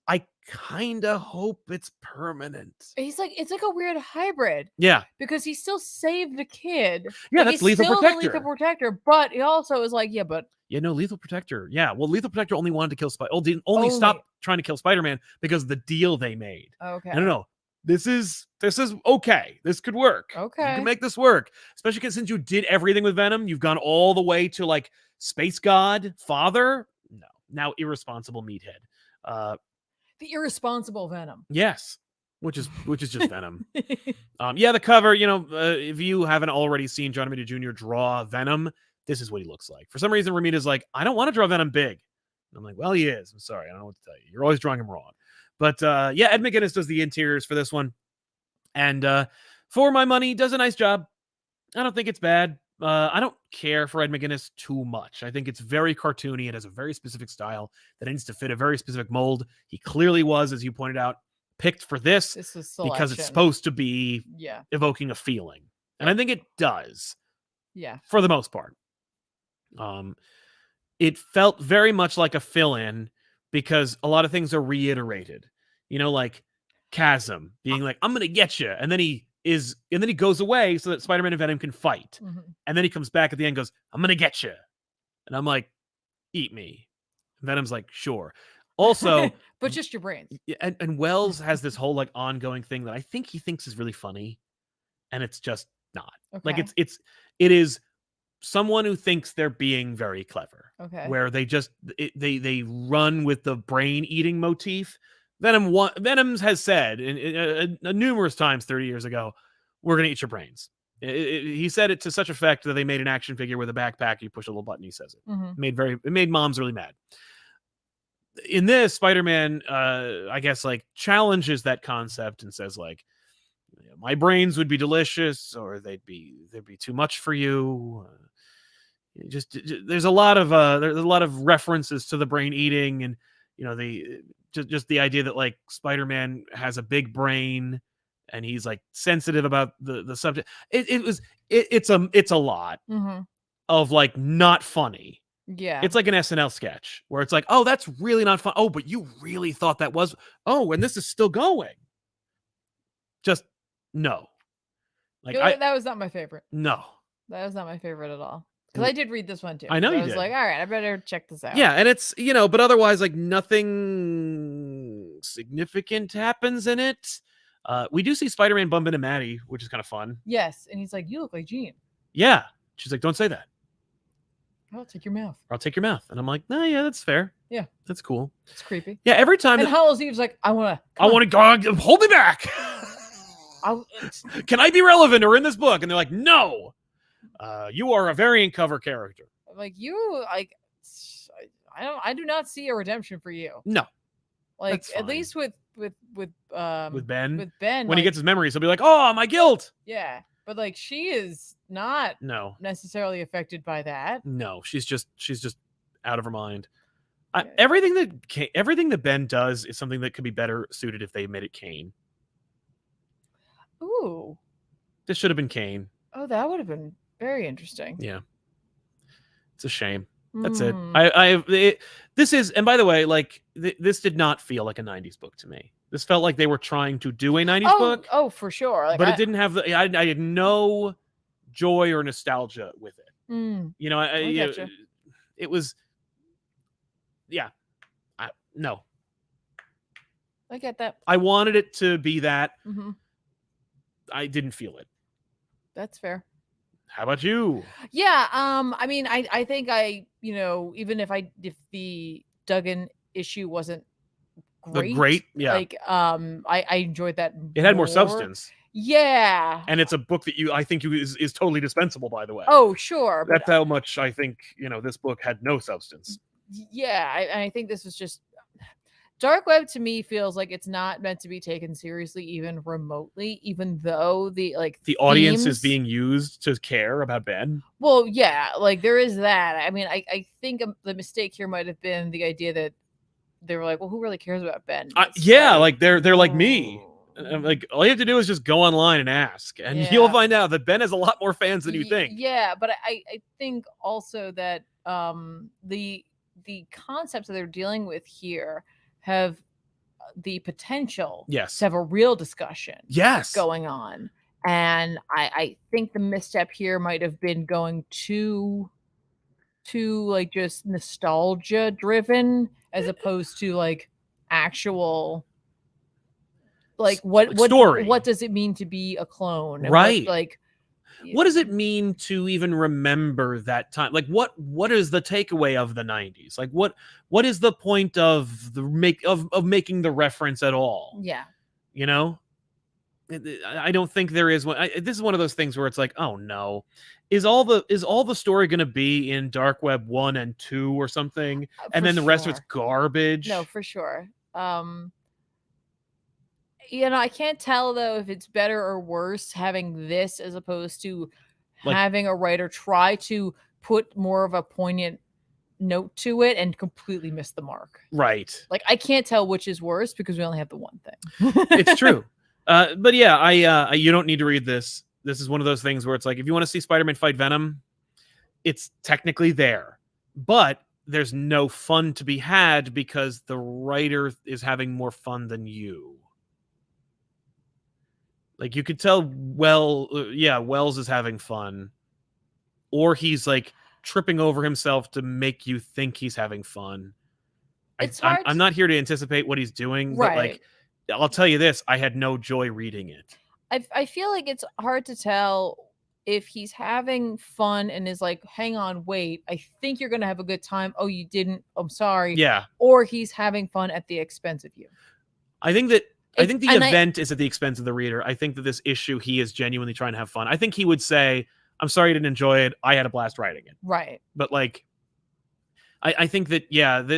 I kind of hope it's permanent. It's like a weird hybrid. Yeah. Because he still saved a kid. Yeah, like, that's Lethal Protector. Lethal Protector, but he also is like, no, Lethal Protector. Yeah, well, Lethal Protector only wanted to kill only stopped trying to kill Spider-Man because of the deal they made. Okay. No. This is okay. This could work. Okay. You can make this work. Especially because since you did everything with Venom, you've gone all the way to like Space God, Father. No. Now irresponsible meathead. The irresponsible Venom. Yes. Which is just Venom. The cover, if you haven't already seen John Romita Jr. draw Venom, this is what he looks like. For some reason, Romita's like, I don't want to draw Venom big. And I'm like, well, he is. I'm sorry. I don't know what to tell you. You're always drawing him wrong. But Ed McGuinness does the interiors for this one. And for my money, does a nice job. I don't think it's bad. I don't care for Ed McGuinness too much. I think it's very cartoony. It has a very specific style that needs to fit a very specific mold. He clearly was, as you pointed out, picked for this because it's supposed to be evoking a feeling. And I think it does. Yeah. For the most part. It felt very much like a fill-in because a lot of things are reiterated. Like Chasm being like, I'm going to get you. And then he goes away so that Spider-Man and Venom can fight. Mm-hmm. And then he comes back at the end and goes, I'm going to get you. And I'm like, eat me. And Venom's like, sure. Also, but just your brains. And Wells has this whole like ongoing thing that I think he thinks is really funny. And it's just not. Okay. Like it is someone who thinks they're being very clever. Okay. Where they just they run with the brain eating motif. Venom has said numerous times 30 years ago, we're going to eat your brains. He said it to such effect that they made an action figure with a backpack. You push a little button, he says it. Mm-hmm. It made moms really mad. In this, Spider-Man, I guess, like challenges that concept and says like, my brains would be delicious, or they'd be too much for you. There's a lot of references to the brain eating, and just the idea that like Spider-Man has a big brain and he's like sensitive about the subject. It's a lot of like not funny. Yeah. It's like an SNL sketch where it's like, oh, that's really not fun. Oh, but you really thought that was, and this is still going. Just no. Like that was not my favorite. No. That was not my favorite at all. Because I did read this one too. I know you did. I was like, all right, I better check this out. Yeah, and it's, but otherwise, like nothing significant happens in it. We do see Spider-Man bump into Maddie, which is kind of fun. Yes, and he's like, you look like Jean. Yeah. She's like, don't say that. I'll take your mouth. I'll take your mouth. And I'm like, no, yeah, that's fair. Yeah. That's cool. It's creepy. Yeah, every time. And Hallows Eve's like, I want to go, hold me back. Can I be relevant or in this book? And they're like, no. You are a variant cover character. Like I do not see a redemption for you. No. Like at least with Ben. With Ben. When he gets his memories, he'll be like, oh, my guilt. Yeah. But like she is not necessarily affected by that. No, she's just out of her mind. Everything that Ben does is something that could be better suited if they made it Kane. Ooh. This should have been Kane. Oh, that would have been very interesting. Yeah. It's a shame. That's it. This is, and by the way, like this did not feel like a 90s book to me. This felt like they were trying to do a 90s book. Oh, for sure. Like, but it didn't have I had no joy or nostalgia with it. It was, no. I get that. I wanted it to be that. Mm-hmm. I didn't feel it. That's fair. How about you? Yeah. I mean, I think even if the Duggan issue wasn't great, like, I enjoyed that. It had more substance. Yeah. And it's a book that I think is totally dispensable, by the way. Oh, sure. That's how much I think, this book had no substance. Yeah. I think this was just, Dark Web to me feels like it's not meant to be taken seriously even remotely, even though the audience is being used to care about Ben. Well, yeah, like there is that. I mean, I think the mistake here might have been the idea that they were like, well, who really cares about Ben? Like they're like me. Like all you have to do is just go online and ask, and you'll find out that Ben has a lot more fans than you think. Yeah, but I think also that the concepts that they're dealing with here have the potential to have a real discussion going on. And I think the misstep here might have been going too like just nostalgia driven as opposed to like actual like what story. What does it mean to be a clone? And what does it mean to even remember that time? Like what is the takeaway of the 90s? Like what is the point of making the reference at all? Yeah. You know? I don't think there is one. This is one of those things where it's like, oh no, is all the story going to be in Dark Web 1 and 2 or something, and then the rest of it's garbage? No, for sure. I can't tell though if it's better or worse having this as opposed to having a writer try to put more of a poignant note to it and completely miss the mark. Right. Like I can't tell which is worse because we only have the one thing. It's true. But yeah, you don't need to read this. This is one of those things where it's like, if you want to see Spider-Man fight Venom, it's technically there, but there's no fun to be had because the writer is having more fun than you. Like you could tell, Wells is having fun, or he's like tripping over himself to make you think he's having fun. I'm not here to anticipate what he's doing, but like, I'll tell you this, I had no joy reading it. I feel like it's hard to tell if he's having fun and is like, hang on, wait, I think you're going to have a good time. Oh, you didn't. I'm sorry. Yeah. Or he's having fun at the expense of you. I think the event is at the expense of the reader. I think that this issue, he is genuinely trying to have fun. I think he would say, I'm sorry you didn't enjoy it. I had a blast writing it. Right. But like, I think that,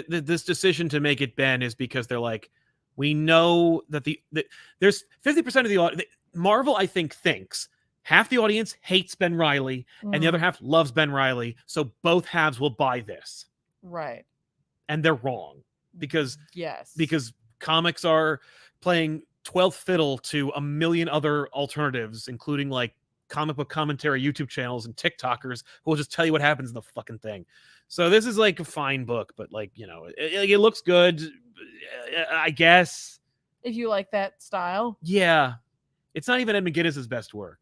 this decision to make it Ben is because they're like, we know that there's 50% of the audience. Marvel, I think, thinks half the audience hates Ben Reilly and the other half loves Ben Reilly. So both halves will buy this. Right. And they're wrong because because comics are playing 12th fiddle to a million other alternatives, including like comic book commentary YouTube channels and TikTokers who will just tell you what happens in the fucking thing. So this is like a fine book, but like, it looks good, I guess. If you like that style. Yeah. It's not even Ed McGuinness's best work.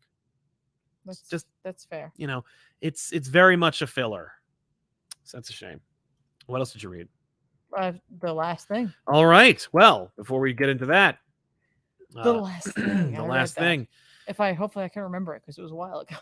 That's fair. It's very much a filler. So that's a shame. What else did you read? The last thing. All right. Well, before we get into that, the last thing. The last thing. Hopefully I can remember it because it was a while ago.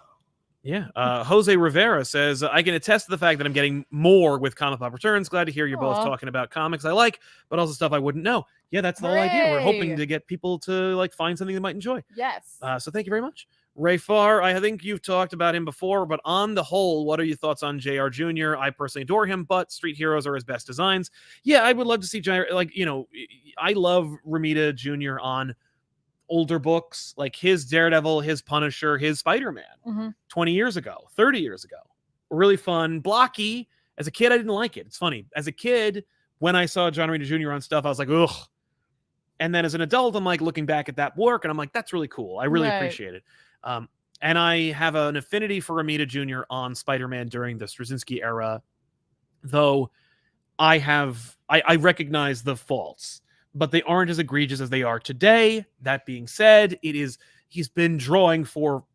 Yeah. Jose Rivera says, I can attest to the fact that I'm getting more with ComicPop Returns. Glad to hear you're both talking about comics I like, but also stuff I wouldn't know. Yeah, that's the whole idea. We're hoping to get people to like find something they might enjoy. Yes. So thank you very much. Ray Farr, I think you've talked about him before, but on the whole, what are your thoughts on JR Jr.? I personally adore him, but Street Heroes are his best designs. Yeah, I would love to see JR. I love Romita Jr. on older books, like his Daredevil, his Punisher, his Spider-Man 20 years ago, 30 years ago. Really fun. Blocky. As a kid, I didn't like it. It's funny. As a kid, when I saw John Romita Jr. on stuff, I was like, ugh. And then as an adult, I'm like looking back at that work and I'm like, that's really cool. I really appreciate it. And I have an affinity for Romita Jr. on Spider-Man during the Straczynski era, though I recognize the faults, but they aren't as egregious as they are today. That being said, he's been drawing for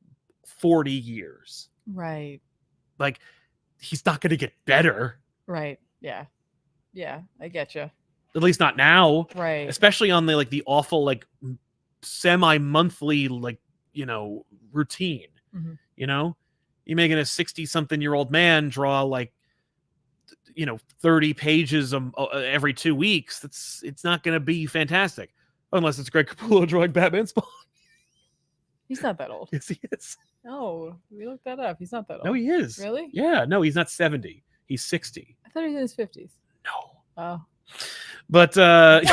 40 years. Right. Like, he's not going to get better. Right. Yeah. Yeah, I get you. At least not now. Right. Especially on the awful, like, semi-monthly, like, routine. You're making a 60-something-year-old man draw, like, 30 pages every 2 weeks. It's not going to be fantastic. Unless it's Greg Capullo drawing Batman Spawn. He's not that old. Yes, he is. No, we looked that up. He's not that old. No, he is. Really? Yeah, no, he's not 70. He's 60. I thought he was in his 50s. No. Oh. But, let's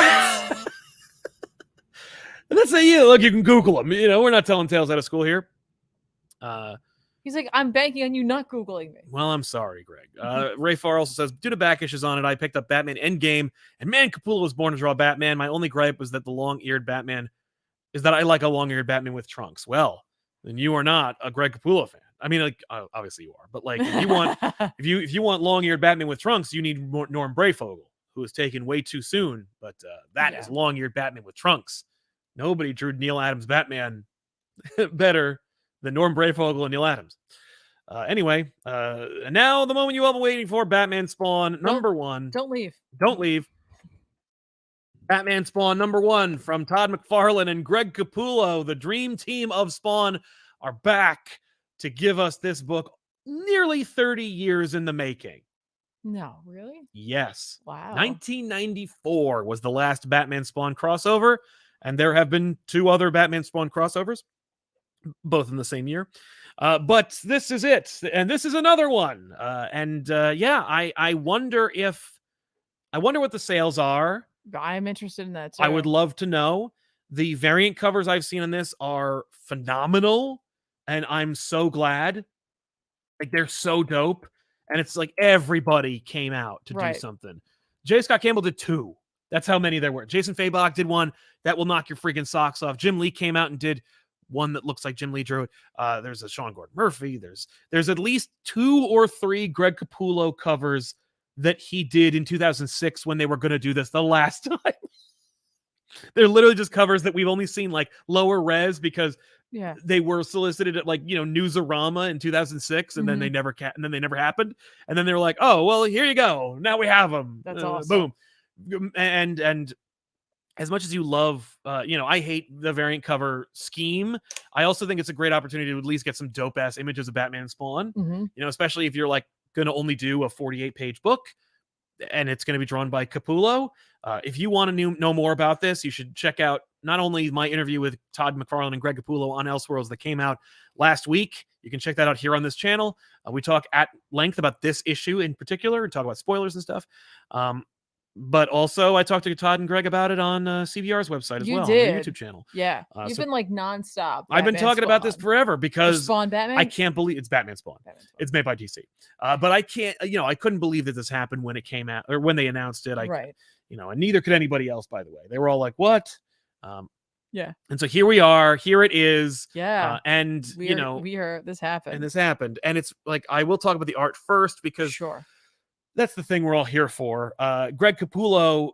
say, look, you can Google him. We're not telling tales out of school here. He's like, I'm banking on you not Googling me. Well, I'm sorry, Greg. Ray Farr also says, due to back issues on it, I picked up Batman Endgame, and man, Capullo was born to draw Batman. My only gripe was that the long-eared Batman is that I like a long-eared Batman with trunks. Well, then you are not a Greg Capullo fan. I mean, like obviously you are, but like if you want if you want long-eared Batman with trunks, you need Norm Brayfogle, who was taken way too soon. But that is long-eared Batman with trunks. Nobody drew Neil Adams Batman better than Norm Brayfogle and Neil Adams. Anyway, and now the moment you all been waiting for, Batman Spawn #1. Don't leave. Don't leave. Batman Spawn #1 from Todd McFarlane and Greg Capullo. The dream team of Spawn are back to give us this book nearly 30 years in the making. No, really? Yes. Wow. 1994 was the last Batman Spawn crossover, and there have been 2 other Batman Spawn crossovers, both in the same year. But this is it, and this is another one. I wonder what the sales are. I'm interested in that too. I would love to know. The variant covers I've seen on this are phenomenal, and I'm so glad. Like, they're so dope, and it's like everybody came out to do something. J. Scott Campbell did 2. That's how many there were. Jason Fabok did 1 that will knock your freaking socks off. Jim Lee came out and did 1 that looks like Jim Lee drew it. There's a Sean Gordon Murphy. There's at least 2 or 3 Greg Capullo covers that he did in 2006 when they were going to do this the last time. They're literally just covers that we've only seen like lower res because they were solicited at like, Newsarama in 2006 and then they never happened. And then they were like, oh, well, here you go. Now we have them. That's awesome. Boom. And as much as you love, I hate the variant cover scheme. I also think it's a great opportunity to at least get some dope ass images of Batman and Spawn, especially if you're like going to only do a 48-page book and it's going to be drawn by Capullo. If you want to know more about this, you should check out not only my interview with Todd McFarlane and Greg Capullo on Elseworlds that came out last week. You can check that out here on this channel. We talk at length about this issue in particular and talk about spoilers and stuff. But also, I talked to Todd and Greg about it on CBR's website as well, on the YouTube channel. Yeah, you've been like nonstop. I've been talking about this forever because Spawn Batman. I can't believe it's Batman Spawn. It's made by DC, but I can't. I couldn't believe that this happened when it came out or when they announced it. And neither could anybody else. By the way, they were all like, "What?" Yeah. And so here we are. Here it is. Yeah. And we heard this happened. And it's like I will talk about the art first because that's the thing we're all here for. Greg Capullo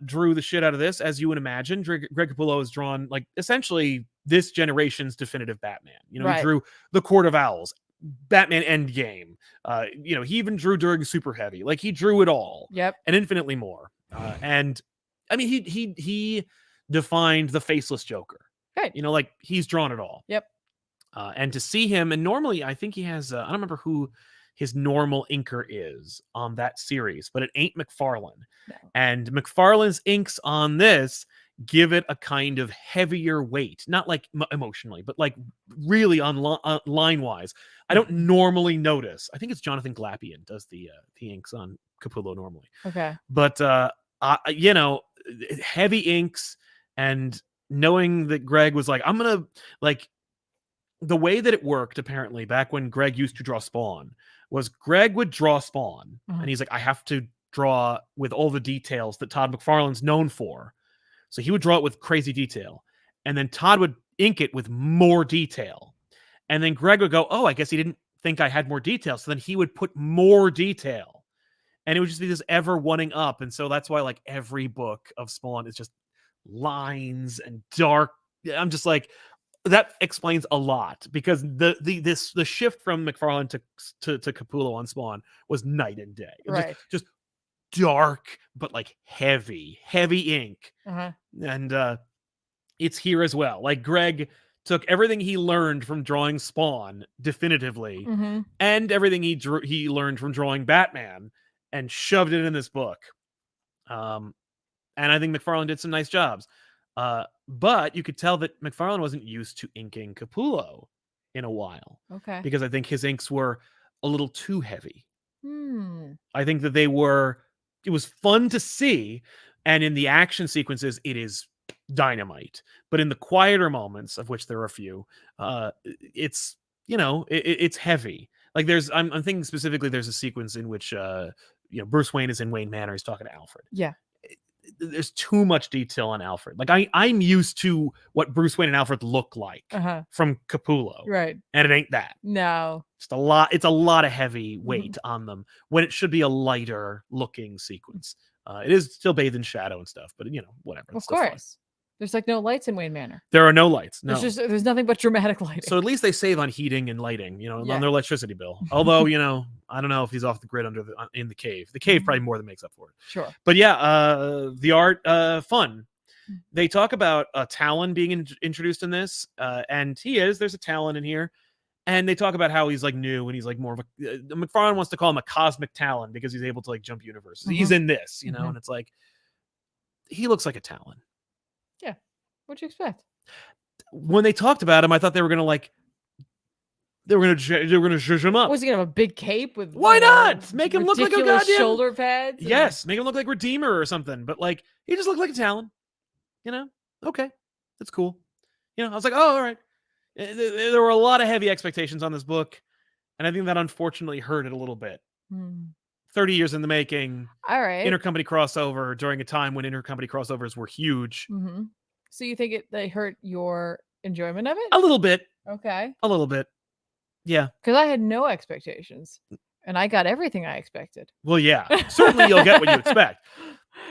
drew the shit out of this, as you would imagine. Greg Capullo has drawn like essentially this generation's definitive Batman. He drew The Court of Owls, Batman Endgame. He even drew during Super Heavy. Like he drew it all. Yep. And infinitely more. And I mean, he defined the faceless Joker. Right. Like he's drawn it all. Yep. And to see him, and normally I think he has, I don't remember who his normal inker is on that series, but it ain't McFarlane. No. And McFarlane's inks on this give it a kind of heavier weight, not like emotionally, but like really on line wise. I don't normally notice. I think it's Jonathan Glapian does the inks on Capullo normally. Okay. But heavy inks, and knowing that Greg was like, I'm gonna like the way that it worked apparently back when Greg used to draw Spawn was Greg would draw Spawn and he's like, I have to draw with all the details that Todd McFarlane's known for. So he would draw it with crazy detail. And then Todd would ink it with more detail. And then Greg would go, oh, I guess he didn't think I had more detail. So then he would put more detail. And it would just be this ever one up. And so that's why like every book of Spawn is just lines and dark. I'm just like, that explains a lot because the shift from McFarlane to Capullo on Spawn was night and day. Just dark, but like heavy ink. And it's here as well. Like Greg took everything he learned from drawing Spawn definitively and everything he learned from drawing Batman and shoved it in this book. And I think McFarlane did some nice jobs. But you could tell that McFarlane wasn't used to inking Capullo in a while. Okay. Because I think his inks were a little too heavy. I think that it was fun to see. And in the action sequences, it is dynamite. But in the quieter moments, of which there are a few, it's, it's heavy. Like I'm thinking specifically there's a sequence in which, Bruce Wayne is in Wayne Manor. He's talking to Alfred. Yeah. there's too much detail on Alfred. Like I'm used to what Bruce Wayne and Alfred look like from Capullo. Right. And it ain't that. No. It's a lot of heavy weight on them when it should be a lighter looking sequence. It is still bathed in shadow and stuff, but whatever. Of course. There's like no lights in Wayne Manor. There are no lights. No. There's nothing but dramatic lighting. So at least they save on heating and lighting, on their electricity bill. Although, I don't know if he's off the grid in the cave. The cave probably more than makes up for it. Sure. But yeah, the art, fun. They talk about a Talon being introduced in this, and there's a Talon in here. And they talk about how he's like new and he's like more of a McFarlane wants to call him a cosmic Talon because he's able to like jump universes. He's in this, and it's like he looks like a Talon. Yeah. What'd you expect? When they talked about him, I thought they were gonna zhuzh him up. Was he gonna have a big cape with? Why not make him look like a goddamn shoulder pads? Yes, make him look like Redeemer or something. But like he just looked like a Talon. Okay, that's cool. I was like, oh, all right. There were a lot of heavy expectations on this book, and I think that unfortunately hurt it a little bit. 30 years in the making. All right. Intercompany crossover during a time when intercompany crossovers were huge. So you think they hurt your enjoyment of it? A little bit. Okay. A little bit. Yeah. Because I had no expectations, and I got everything I expected. Well, yeah. Certainly you'll get what you expect.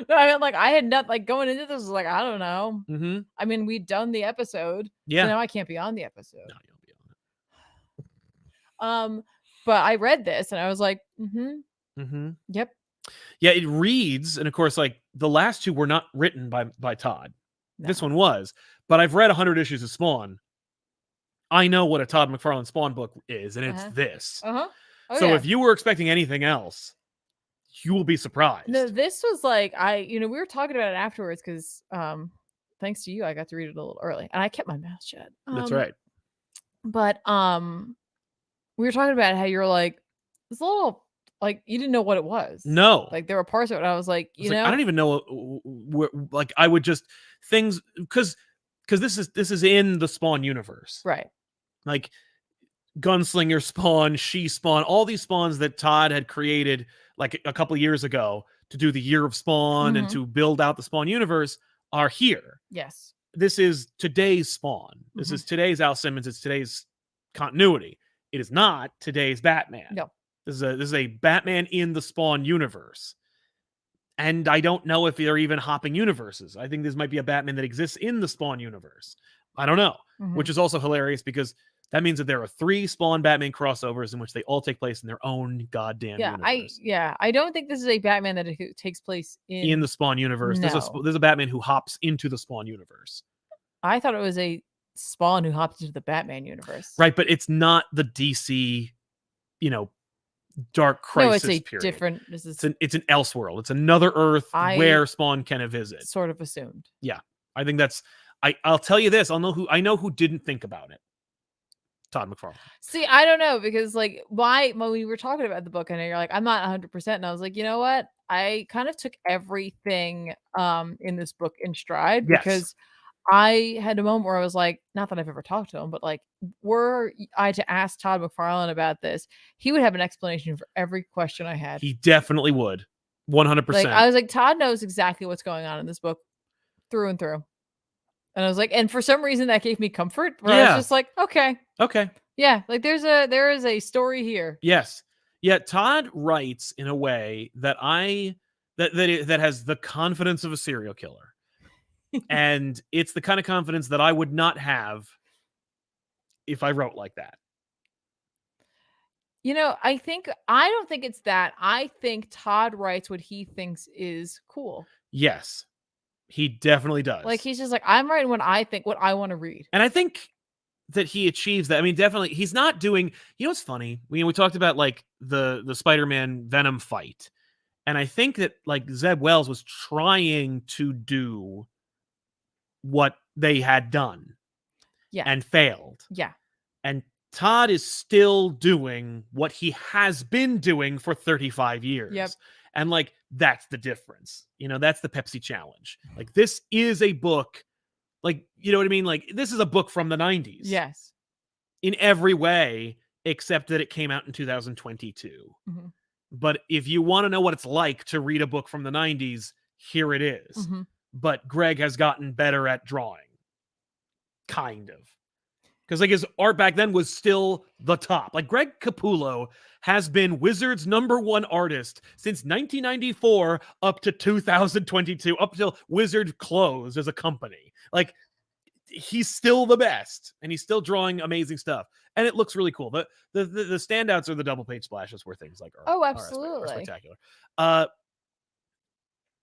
No, I mean, like, I had not, like, going into this was like, I don't know. I mean, we'd done the episode. Yeah. So now I can't be on the episode. No, you won't be on it. But I read this and I was like, yep. Yeah, it reads, and of course, like, the last two were not written by Todd. No. This one was. But I've read 100 issues of Spawn. I know what a Todd McFarlane Spawn book is, and it's this. Oh, so if you were expecting anything else, you will be surprised. No, this was like, we were talking about it afterwards because thanks to you, I got to read it a little early and I kept my mouth shut. That's right. But we were talking about how you're like, it's a little like you didn't know what it was. No. Like there were parts of it. I was like, I don't even know where, like I would just things because this is in the Spawn universe. Right. Like Gunslinger Spawn, She Spawn, all these spawns that Todd had created like a couple of years ago to do the Year of Spawn and to build out the Spawn universe are here. Yes. This is today's Spawn. This is today's Al Simmons. It's today's continuity. It is not today's Batman. No. This is a Batman in the Spawn universe. And I don't know if they're even hopping universes. I think this might be a Batman that exists in the Spawn universe. I don't know, which is also hilarious because that means that there are 3 Spawn Batman crossovers in which they all take place in their own goddamn universe. I don't think this is a Batman that takes place in the Spawn universe. No. There's a Batman who hops into the Spawn universe. I thought it was a Spawn who hopped into the Batman universe. Right, but it's not the DC, Dark Crisis period. No, it's a different. It's an Elseworld. It's another Earth where Spawn can visit. Sort of assumed. Yeah, I think that's. I'll tell you this. I know who didn't think about it. Todd McFarlane. See, I don't know because when we were talking about the book and you're like, I'm not 100%, and I was like, you know what? I kind of took everything in this book in stride because I had a moment where I was like, not that I've ever talked to him, but like, were I to ask Todd McFarlane about this, he would have an explanation for every question I had. He definitely would. 100%. Like, I was like, Todd knows exactly what's going on in this book through and through. And I was like, and for some reason that gave me comfort. Where I was just like, okay. Yeah, like there is a story here. Yes. Yeah, Todd writes in a way that that has the confidence of a serial killer. And it's the kind of confidence that I would not have if I wrote like that. I don't think it's that. I think Todd writes what he thinks is cool. Yes. He definitely does. Like he's just like, I'm writing what I think, what I want to read. And I think that he achieves that. I mean, definitely he's not doing, what's funny? We talked about like the Spider-Man Venom fight. And I think that like Zeb Wells was trying to do what they had done. Yeah. And failed. Yeah. And Todd is still doing what he has been doing for 35 years. Yep. And like, that's the difference. That's the Pepsi challenge. Like, this is a book, like, you know what I mean? Like, this is a book from the 90s. Yes. In every way, except that it came out in 2022. But if you want to know what it's like to read a book from the 90s, here it is. But Greg has gotten better at drawing. Kind of. Because like his art back then was still the top. Like Greg Capullo has been Wizards' #1 artist since 1994 up to 2022, up till Wizard closed as a company. Like he's still the best, and he's still drawing amazing stuff, and it looks really cool. The standouts are the double page splashes where things like absolutely are spectacular.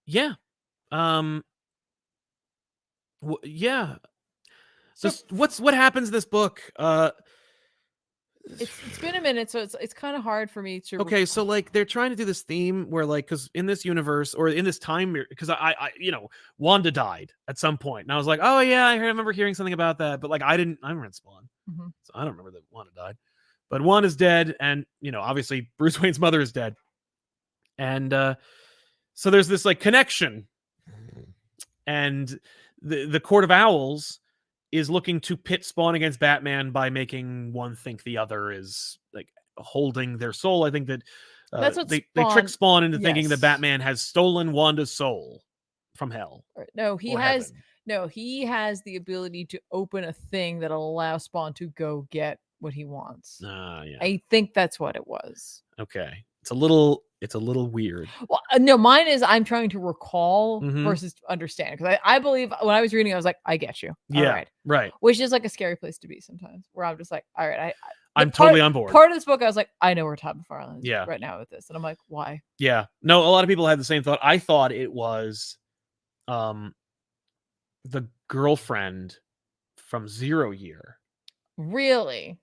Yeah, yeah. So what happens in this book? It's been a minute, so it's kind of hard for me to. Okay, so like they're trying to do this theme where like, because in this universe or in this time, because I Wanda died at some point, and I was like, oh yeah, I remember hearing something about that, but like I read Spawn, so I don't remember that Wanda died, but Wanda's dead, and obviously Bruce Wayne's mother is dead, and so there's this like connection, and the Court of Owls is looking to pit Spawn against Batman by making one think the other is like holding their soul. I think that that's what they trick Spawn into thinking that Batman has stolen Wanda's soul from hell. No, he has heaven. No, he has the ability to open a thing that'll allow Spawn to go get what he wants. Yeah. I think that's what it was. Okay. It's a little weird. Well, no, mine is I'm trying to recall versus understand, because I believe when I was reading, I was like, I get you. Yeah, right. Which is like a scary place to be sometimes, where I'm just like, all right, I'm totally on board. Part of this book, I was like, I know where Todd McFarlane is right now with this, and I'm like, why? Yeah, no, a lot of people had the same thought. I thought it was, the girlfriend from Zero Year. Really?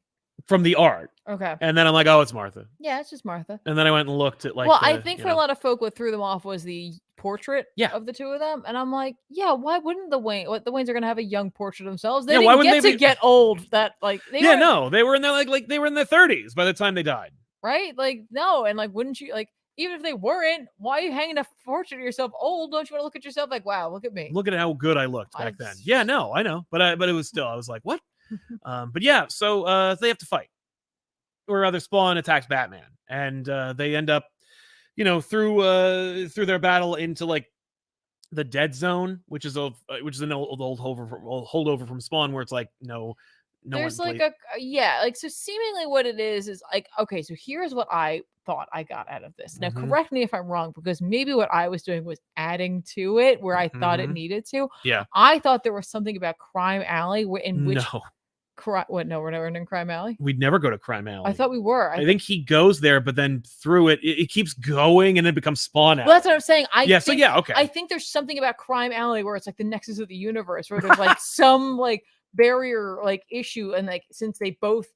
From the art. Okay. And then I'm like, oh, it's Martha. Yeah, it's just Martha. And then I went and looked at like. Well, I think for a lot of folk, what threw them off was the portrait of the two of them. And I'm like, yeah, why wouldn't the Waynes are going to have a young portrait of themselves? They didn't get to get old. That like. They were in their like they were in their 30s by the time they died. Right? Like, no. And like, wouldn't you like, even if they weren't, why are you hanging a portrait of yourself old? Don't you want to look at yourself like, wow, look at me. Look at how good I looked back then. Yeah, no, I know. But it was still, I was like, what? But yeah, so they have to fight. Or rather, Spawn attacks Batman, and they end up, through their battle into like the Dead Zone, which is an old holdover from Spawn, where it's like there's like so seemingly what it is like, okay, so here's what I thought I got out of this. Now, correct me if I'm wrong, because maybe what I was doing was adding to it where I thought it needed to. Yeah, I thought there was something about Crime Alley in which. No. What? No, we're never in Crime Alley. We'd never go to Crime Alley. I thought we were. I think he goes there, but then through it keeps going, and it becomes Spawn Alley. Well, that's what I'm saying. Okay. I think there's something about Crime Alley where it's like the nexus of the universe, where there's like some like barrier like issue, and like since they both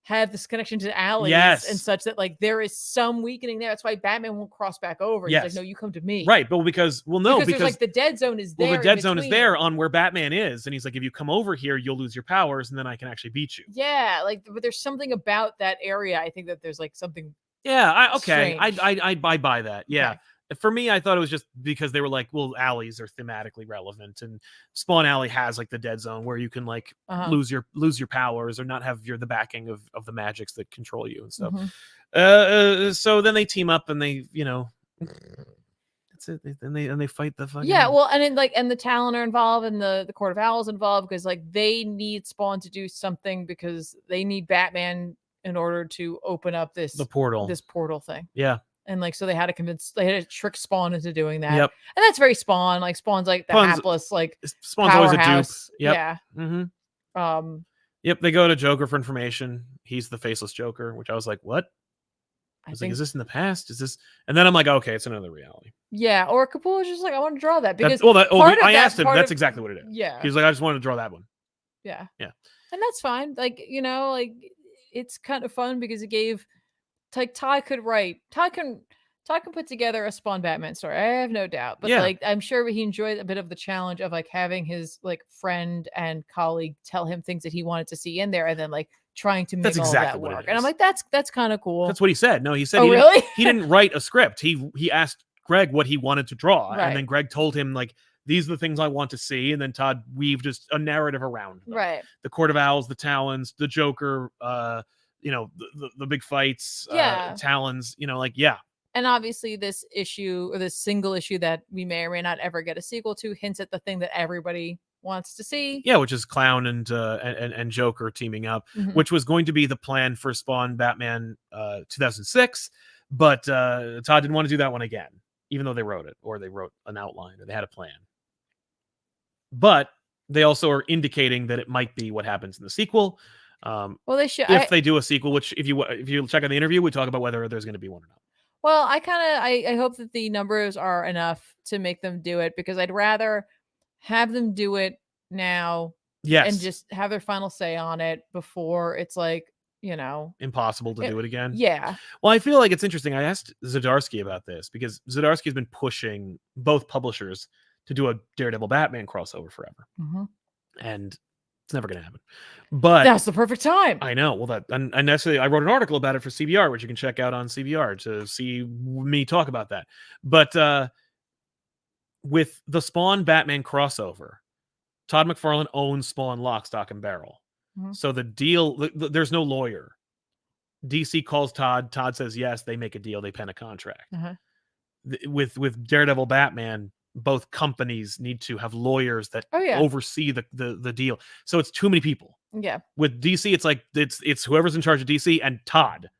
have this connection to alleys and such, that like there is some weakening there. That's why Batman won't cross back over. He's like, no, you come to me. Right, but because there's like the Dead Zone is there. Well, the Dead Zone is there on where Batman is, and he's like, if you come over here, you'll lose your powers, and then I can actually beat you. Yeah, like, but there's something about that area. I think that there's like something. Yeah, I buy that. Yeah. Okay. For me, I thought it was just because they were like, well, alleys are thematically relevant, and Spawn Alley has like the Dead Zone where you can like lose your powers or not have the backing of the magics that control you and stuff. So then they team up and they, that's it. And they fight the fucking. Yeah, well, and then like, and the Talon are involved, and the Court of Owls involved, because like they need Spawn to do something, because they need Batman in order to open up this portal thing. Yeah. And like, so they had to trick Spawn into doing that. Yep. And that's very Spawn. Like Spawn's like the hapless, like Spawn's powerhouse. Always a dupe. Yep. Yeah. Mm-hmm. Yep. They go to Joker for information. He's the faceless Joker, which I was like, what? I was like, is this in the past? Is this? And then I'm like, okay, it's another reality. Yeah. Or Capullo's just like, I want to draw that, because I asked him. That's exactly what it is. Yeah. He's like, I just wanted to draw that one. Yeah. Yeah. And that's fine. Like, like it's kind of fun because it gave. Like Todd can put together a Spawn Batman story. I have no doubt. But like, I'm sure he enjoyed a bit of the challenge of like having his like friend and colleague tell him things that he wanted to see in there, and then like trying to make all that work. And I'm like, that's kind of cool. That's what he said. No, he said he didn't write a script. He asked Greg what he wanted to draw. Right. And then Greg told him like, these are the things I want to see. And then Todd weaved just a narrative around them. Right. The Court of Owls, the Talons, the Joker, the big fights, Talons, And obviously this issue, or this single issue that we may or may not ever get a sequel to, hints at the thing that everybody wants to see. Yeah, which is Clown and Joker teaming up, which was going to be the plan for Spawn Batman 2006, but Todd didn't want to do that one again, even though they wrote it, or they wrote an outline, or they had a plan. But they also are indicating that it might be what happens in the sequel. Well, they should, if they do a sequel, which if you check out the interview, we talk about whether there's going to be one or not. Well, I hope that the numbers are enough to make them do it, because I'd rather have them do it now, and just have their final say on it before it's like, impossible to do it again. Yeah. Well, I feel like it's interesting. I asked Zdarsky about this, because Zdarsky has been pushing both publishers to do a Daredevil Batman crossover forever. And it's never going to happen. But that's the perfect time. I know. Well, and actually, I wrote an article about it for CBR, which you can check out on CBR to see me talk about that. But with the Spawn Batman crossover, Todd McFarlane owns Spawn lock, stock, and barrel. So the deal, there's no lawyer. DC calls Todd. Todd says yes. They make a deal. They pen a contract. With Daredevil Batman, both companies need to have lawyers that oversee the deal. So it's too many people. Yeah. With DC, it's like it's whoever's in charge of DC and Todd.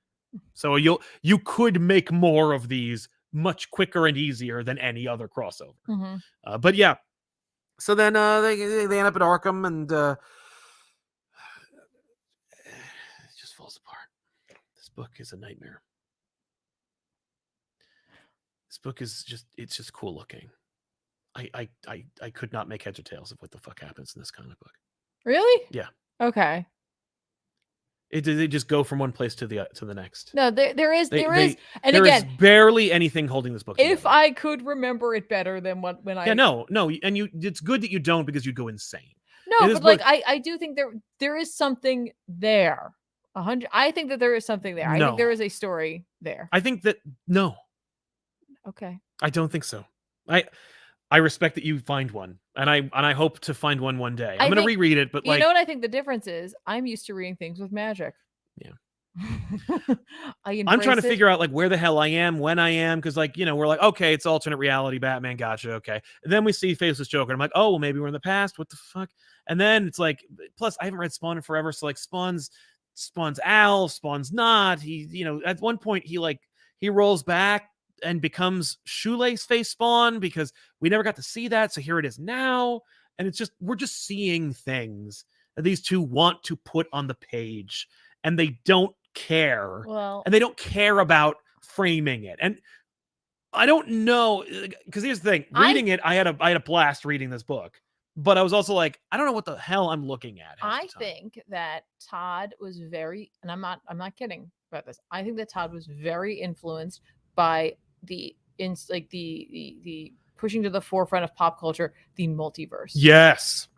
So you could make more of these much quicker and easier than any other crossover. But yeah. So then they end up at Arkham, and it just falls apart. This book is a nightmare. This book is just cool looking. I could not make heads or tails of what the fuck happens in this comic book. Really? Yeah. Okay. They just go from one place to the next. No, there is, and there is barely anything holding this book together. If I could remember it better than when I... Yeah, no, and it's good that you don't, because you'd go insane. No, but like, I do think there is something there. I think that there is something there. I think there is a story there. I think that, no. Okay. I don't think so. I respect that you find one, and I hope to find one day. I'm going to reread it, but you know what I think the difference is? I'm used to reading things with magic. Yeah. I'm trying to figure out like where the hell I am, when I am, because like, we're like, okay, it's alternate reality Batman, gotcha, okay. And then we see Faceless Joker, and I'm like, oh, well, maybe we're in the past, what the fuck? And then it's like, plus I haven't read Spawn in forever, so like Spawn's Al, Spawn's not. He, at one point he rolls back and becomes Shoelace Face Spawn, because we never got to see that, so here it is now. And it's just, we're just seeing things that these two want to put on the page, and they don't care. And they don't care about framing it. And I don't know, because here's the thing, reading it, I had a blast reading this book, but I was also like, I don't know what the hell I'm looking at. I think that Todd was very, and I'm not kidding about this, I think that Todd was very influenced by the pushing to the forefront of pop culture, the multiverse. Yes.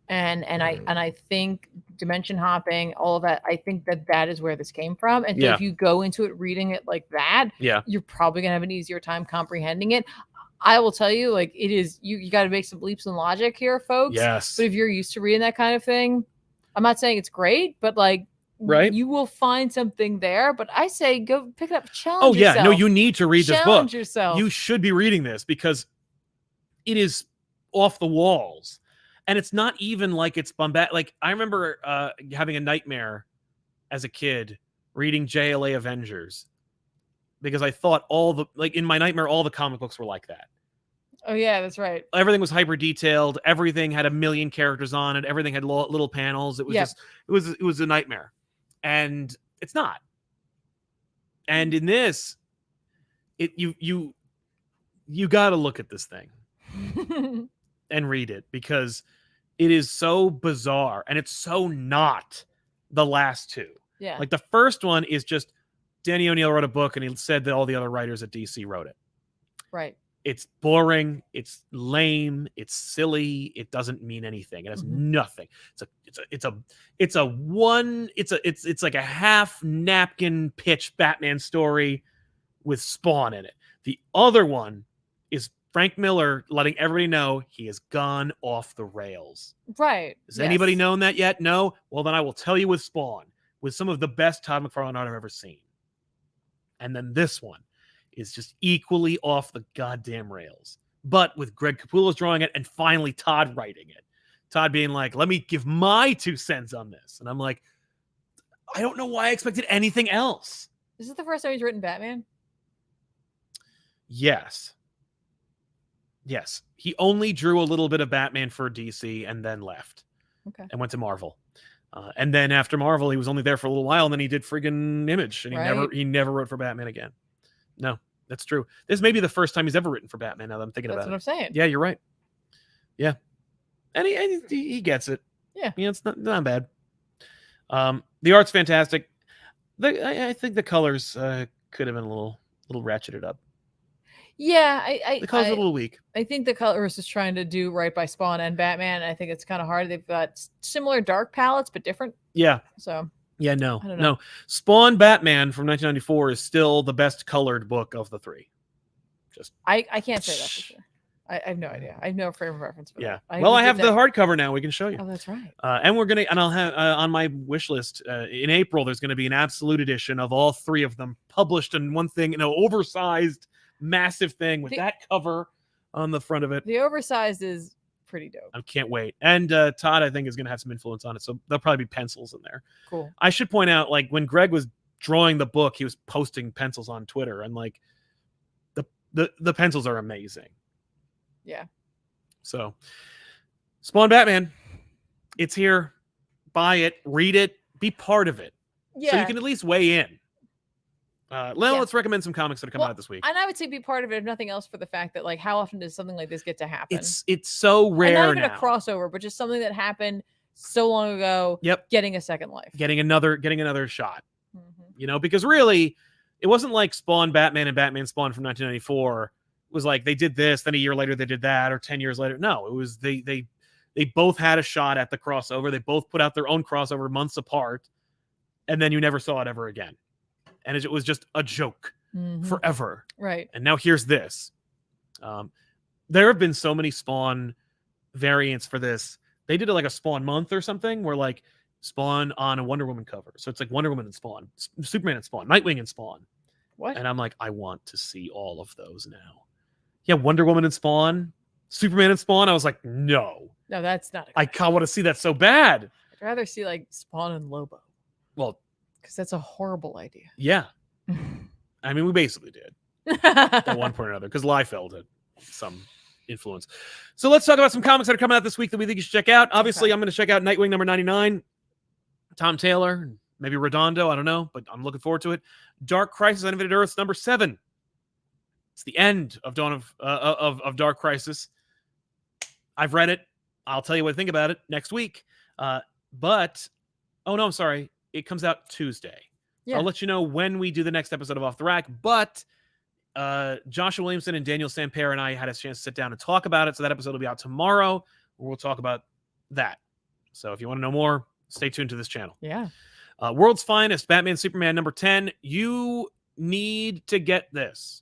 And I think dimension hopping, all of that, I think that is where this came from. And so if you go into it reading it like that, you're probably gonna have an easier time comprehending it. I will tell you, like, it is, you got to make some leaps in logic here, folks. Yes. But if you're used to reading that kind of thing, I'm not saying it's great, but like, you will find something there. But I say go pick it up, challenge yourself. No, you need to read this book. Challenge yourself. You should be reading this, because it is off the walls. And it's not even like it's bombastic. Like, I remember having a nightmare as a kid reading JLA Avengers, because I thought in my nightmare, all the comic books were like that. Oh yeah, that's right. Everything was hyper detailed. Everything had a million characters on it. Everything had little panels. It was it was a nightmare, and it's not. And in this, you got to look at this thing and read it, because it is so bizarre, and it's so not the last two. Yeah. Like, the first one is just Danny O'Neill wrote a book, and he said that all the other writers at DC wrote it. Right. It's boring. It's lame. It's silly. It doesn't mean anything. It has nothing. It's like a half napkin pitch Batman story with Spawn in it. The other one is Frank Miller letting everybody know he has gone off the rails. Right. Has anybody known that yet? No? Well, then I will tell you with Spawn, with some of the best Todd McFarlane art I've ever seen. And then this one is just equally off the goddamn rails. But with Greg Capullo's drawing it and finally Todd writing it. Todd being like, let me give my 2 cents on this. And I'm like, I don't know why I expected anything else. Is this the first time he's written Batman? Yes. He only drew a little bit of Batman for DC and then left. Okay. And went to Marvel. And then after Marvel, he was only there for a little while, and then he did friggin' Image, and he never wrote for Batman again. No, that's true. This may be the first time he's ever written for Batman. Now that I'm thinking about it, that's what I'm saying. Yeah, you're right. Yeah, and he gets it. Yeah, it's not bad. The art's fantastic. I think the colors could have been a little ratcheted up. Yeah, the colors are a little weak. I think the colorist is trying to do right by Spawn and Batman. I think it's kind of hard. They've got similar dark palettes, but different. Yeah. So. Yeah, no. Spawn Batman from 1994 is still the best colored book of the 3. Just I can't say that for sure. I have no idea. I have no frame of reference for that. I have the hardcover now. We can show you. Oh, that's right. And I'll have on my wish list in April. There's going to be an absolute edition of all 3 of them published in one thing, oversized, massive thing with that cover on the front of it. The oversized is pretty dope. I can't wait. And Todd, I think, is going to have some influence on it, so there'll probably be pencils in there. Cool. I should point out, like, when Greg was drawing the book, he was posting pencils on Twitter, and like the pencils are amazing. Yeah. So, Spawn Batman, it's here. Buy it, read it, be part of it. Yeah. So you can at least weigh in. Let's recommend some comics that are coming out this week. And I would say be part of it, if nothing else, for the fact that, like, how often does something like this get to happen? It's so rare now. Not even a crossover, but just something that happened so long ago. Yep. Getting a second life. Getting another shot. Mm-hmm. Because really, it wasn't like Spawn Batman and Batman Spawn from 1994 was like they did this, then a year later they did that, or 10 years later. No, it was they both had a shot at the crossover. They both put out their own crossover months apart, and then you never saw it ever again. And it was just a joke forever. Right. And now here's this. There have been so many Spawn variants for this. They did it like a Spawn month or something where like Spawn on a Wonder Woman cover. So it's like Wonder Woman and Spawn, Superman and Spawn, Nightwing and Spawn. What? And I'm like, I want to see all of those now. Yeah, Wonder Woman and Spawn, Superman and Spawn. I was like, no. No, that's not. I want to see that so bad. I'd rather see like Spawn and Lobo. Well, because that's a horrible idea. Yeah. I mean, we basically did at one point or another because Liefeld had some influence. So let's talk about some comics that are coming out this week that we think you should check out. Obviously, I'm going to check out Nightwing number 99, Tom Taylor, maybe Redondo. I don't know, but I'm looking forward to it. Dark Crisis on Infinite Earths number 7. It's the end of Dawn of Dark Crisis. I've read it. I'll tell you what I think about it next week. But, oh no, I'm sorry. It comes out Tuesday. Yeah. I'll let you know when we do the next episode of Off the Rack. But Joshua Williamson and Daniel Samper and I had a chance to sit down and talk about it. So that episode will be out tomorrow. We'll talk about that. So if you want to know more, stay tuned to this channel. Yeah. World's Finest, Batman Superman number 10. You need to get this.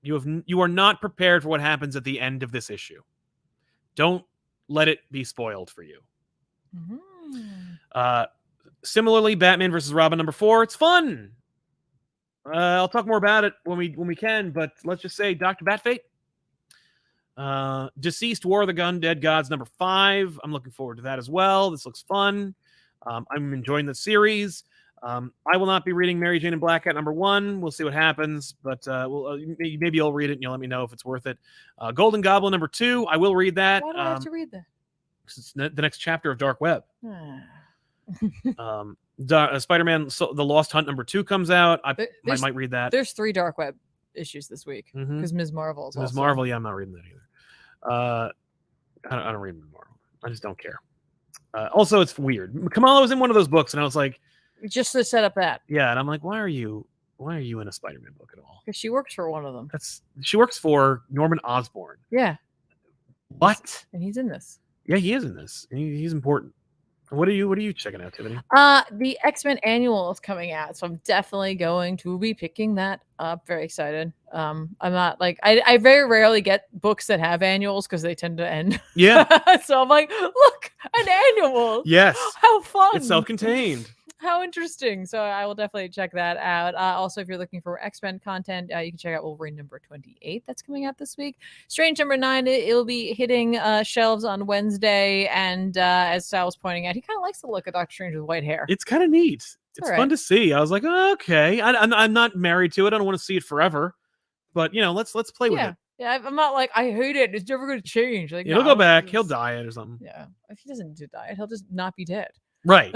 You are not prepared for what happens at the end of this issue. Don't let it be spoiled for you. Mm-hmm. Similarly, Batman versus Robin number 4. It's fun. I'll talk more about it when we can, but let's just say Dr. Batfate. Deceased War of the Undead Gods number 5. I'm looking forward to that as well. This looks fun. I'm enjoying the series. I will not be reading Mary Jane and Black Cat number 1. We'll see what happens, but maybe you'll read it and you'll let me know if it's worth it. Golden Goblin number 2. I will read that. Why do I have to read that? It's the next chapter of Dark Web. Spider-Man The Lost Hunt number 2 comes out. I might read that. There's 3 Dark Web issues this week because Ms. Marvel is Ms. Marvel. Yeah, I'm not reading that either. I don't read Ms. Marvel. I just don't care. Also, it's weird. Kamala was in one of those books, and I was like, just to set up that. Yeah, and I'm like, why are you in a Spider-Man book at all? Because she works for one of them. She works for Norman Osborn. Yeah. What? And he's in this. Yeah, he is in this. He's important. What are you checking out, Tiffany? The X-Men Annual is coming out, so I'm definitely going to be picking that up. Very excited. I'm not like I very rarely get books that have annuals because they tend to end. Yeah. So I'm like, look, an annual. Yes. How fun. It's self-contained. How interesting. So I will definitely check that out. Also, if you're looking for X-Men content, you can check out Wolverine number 28 that's coming out this week. Strange number 9, it'll be hitting shelves on Wednesday. And as Sal was pointing out, he kind of likes the look of Doctor Strange with white hair. It's kind of neat. It's fun to see. I was like, oh, okay. I'm not married to it. I don't want to see it forever. But, let's play with it. Yeah, I'm not like, I hate it. It's never going to change. Like, he'll go back. He'll diet or something. Yeah. If he doesn't die, he'll just not be dead. Right.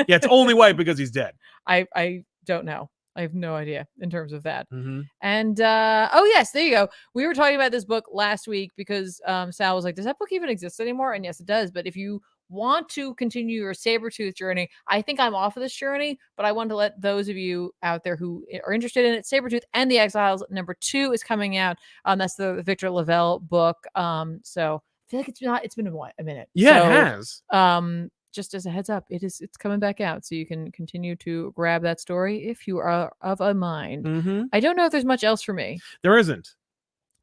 Yeah, it's only white because he's dead. I don't know. I have no idea in terms of that. Mm-hmm. And oh yes, there you go. We were talking about this book last week because Sal was like, does that book even exist anymore? And yes, it does. But if you want to continue your Sabretooth journey, I think I'm off of this journey, but I want to let those of you out there who are interested in it, Sabretooth and the Exiles number 2 is coming out. That's the Victor Lavelle book. So I feel like it's been a minute. Yeah, so, it has. Just as a heads up, it's coming back out, so you can continue to grab that story if you are of a mind. Mm-hmm. I don't know if there's much else for me. There isn't.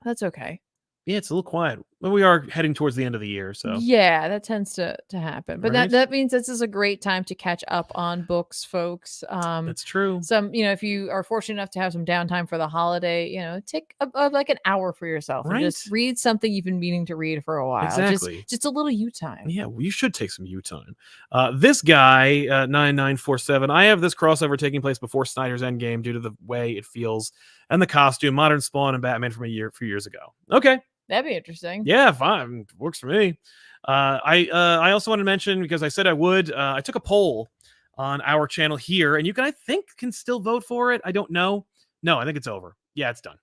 That's okay. Yeah, it's a little quiet. But we are heading towards the end of the year, so yeah, that tends to happen. But that means this is a great time to catch up on books, folks. That's true. If you are fortunate enough to have some downtime for the holiday, take like an hour for yourself and just read something you've been meaning to read for a while. Exactly. Just a little you time. Yeah, well, you should take some you time. This guy, 9947, I have this crossover taking place before Snyder's Endgame due to the way it feels and the costume, Modern Spawn and Batman from a few years ago. Okay. That'd be interesting. Yeah, fine. Works for me. I also want to mention, because I said I would, I took a poll on our channel here, and you can, I think, can still vote for it. I don't know. No, I think it's over. Yeah, it's done.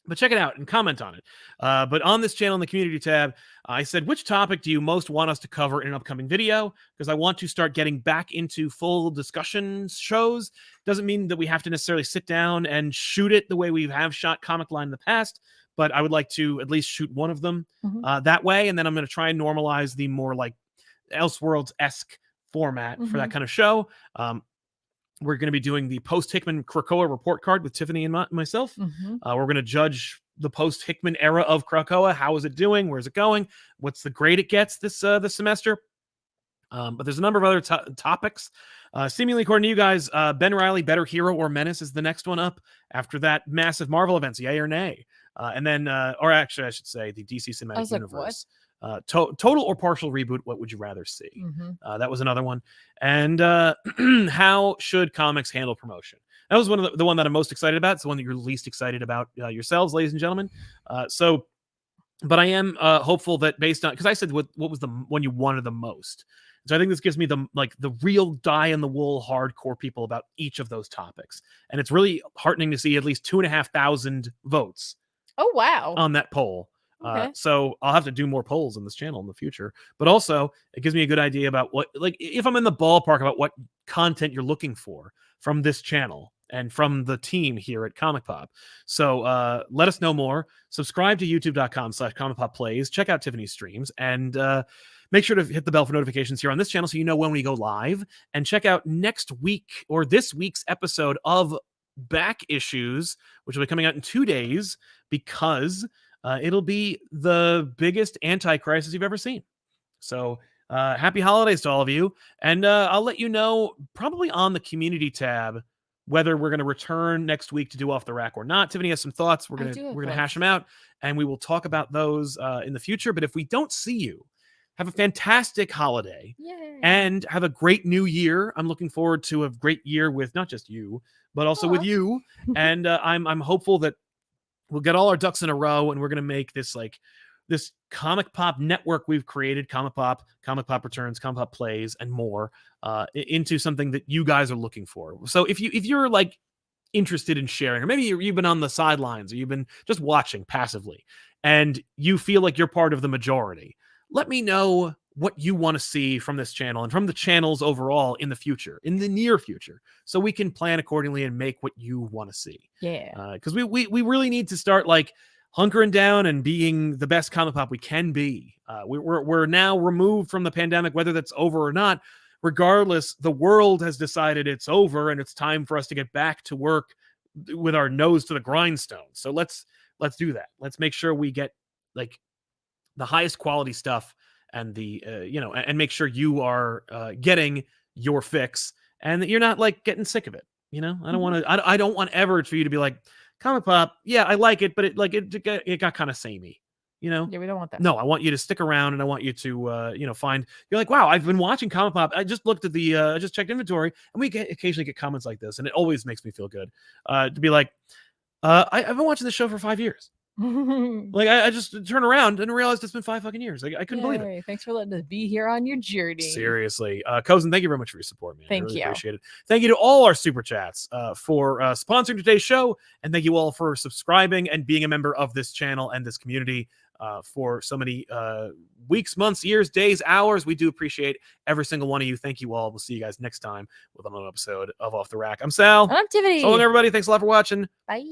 But check it out and comment on it. But on this channel in the community tab, I said, which topic do you most want us to cover in an upcoming video? Because I want to start getting back into full discussion shows. Doesn't mean that we have to necessarily sit down and shoot it the way we have shot Comic Line in the past. But I would like to at least shoot one of them that way. And then I'm going to try and normalize the more like Elseworlds-esque format for that kind of show. We're going to be doing the post-Hickman Krakoa report card with Tiffany and myself. We're going to judge the post-Hickman era of Krakoa. How is it doing? Where's it going? What's the grade it gets this semester? But there's a number of other topics. Seemingly, according to you guys, Ben Reilly, Better Hero or Menace is the next one up after that massive Marvel events, yay or nay. And then, or actually, I should say, the DC Cinematic Universe. Total or partial reboot, what would you rather see? That was another one. And how should comics handle promotion? That was one of the one that I'm most excited about. It's the one that you're least excited about yourselves, ladies and gentlemen. But I am hopeful that based on, because I said what was the one you wanted the most. So I think this gives me the real die-in-the-wool hardcore people about each of those topics. And it's really heartening to see at least 2,500 votes. Oh, wow. On that poll. Okay. So I'll have to do more polls on this channel in the future. But also, it gives me a good idea about what, like, if I'm in the ballpark about what content you're looking for from this channel and from the team here at ComicPop. So let us know more. Subscribe to youtube.com/ComicPop Plays. Check out Tiffany's streams. And make sure to hit the bell for notifications here on this channel so you know when we go live. And check out next week or this week's episode of Back Issues, which will be coming out in 2 days, because it'll be the biggest anti-crisis you've ever seen. So happy holidays to all of you. And I'll let you know probably on the community tab whether we're going to return next week to do Off the Rack or not. Tiffany has some thoughts. We're going to hash them out, and we will talk about those in the future. But if we don't see you, have a fantastic holiday. Yay. And have a great new year. I'm looking forward to a great year with not just you, but also with you. And I'm hopeful that we'll get all our ducks in a row, and we're going to make this this Comic Pop network we've created, ComicPop Returns, ComicPop Plays, and more, into something that you guys are looking for. So if you're like interested in sharing, or maybe you've been on the sidelines, or you've been just watching passively, and you feel like you're part of the majority, let me know what you want to see from this channel and from the channels overall in the future, in the near future, so we can plan accordingly and make what you want to see. Yeah. Because we really need to start like hunkering down and being the best comic pop we can be. We're now removed from the pandemic, whether that's over or not. Regardless, the world has decided it's over, and it's time for us to get back to work with our nose to the grindstone. So let's do that. Let's make sure we get like the highest quality stuff, and the and make sure you are getting your fix and that you're not like getting sick of it. You know, I don't want to. I don't want ever for you to be like, Comic Pop, yeah, I like it, but it got kind of samey. You know? Yeah, we don't want that. No, I want you to stick around, and I want you to, find. You're like, wow, I've been watching Comic Pop. I just looked at I just checked inventory, and we occasionally get comments like this, and it always makes me feel good to be like, I've been watching this show for 5 years. Like I just turn around and realized it's been 5 fucking years. I couldn't believe it. Thanks for letting us be here on your journey. Seriously. Cozen, thank you very much for your support, man. Thank I really you. Appreciate it. Thank you to all our super chats for sponsoring today's show. And thank you all for subscribing and being a member of this channel and this community for so many weeks, months, years, days, hours. We do appreciate every single one of you. Thank you all. We'll see you guys next time with another episode of Off the Rack. I'm Sal. And I'm Tiffany. So long, everybody. Thanks a lot for watching. Bye.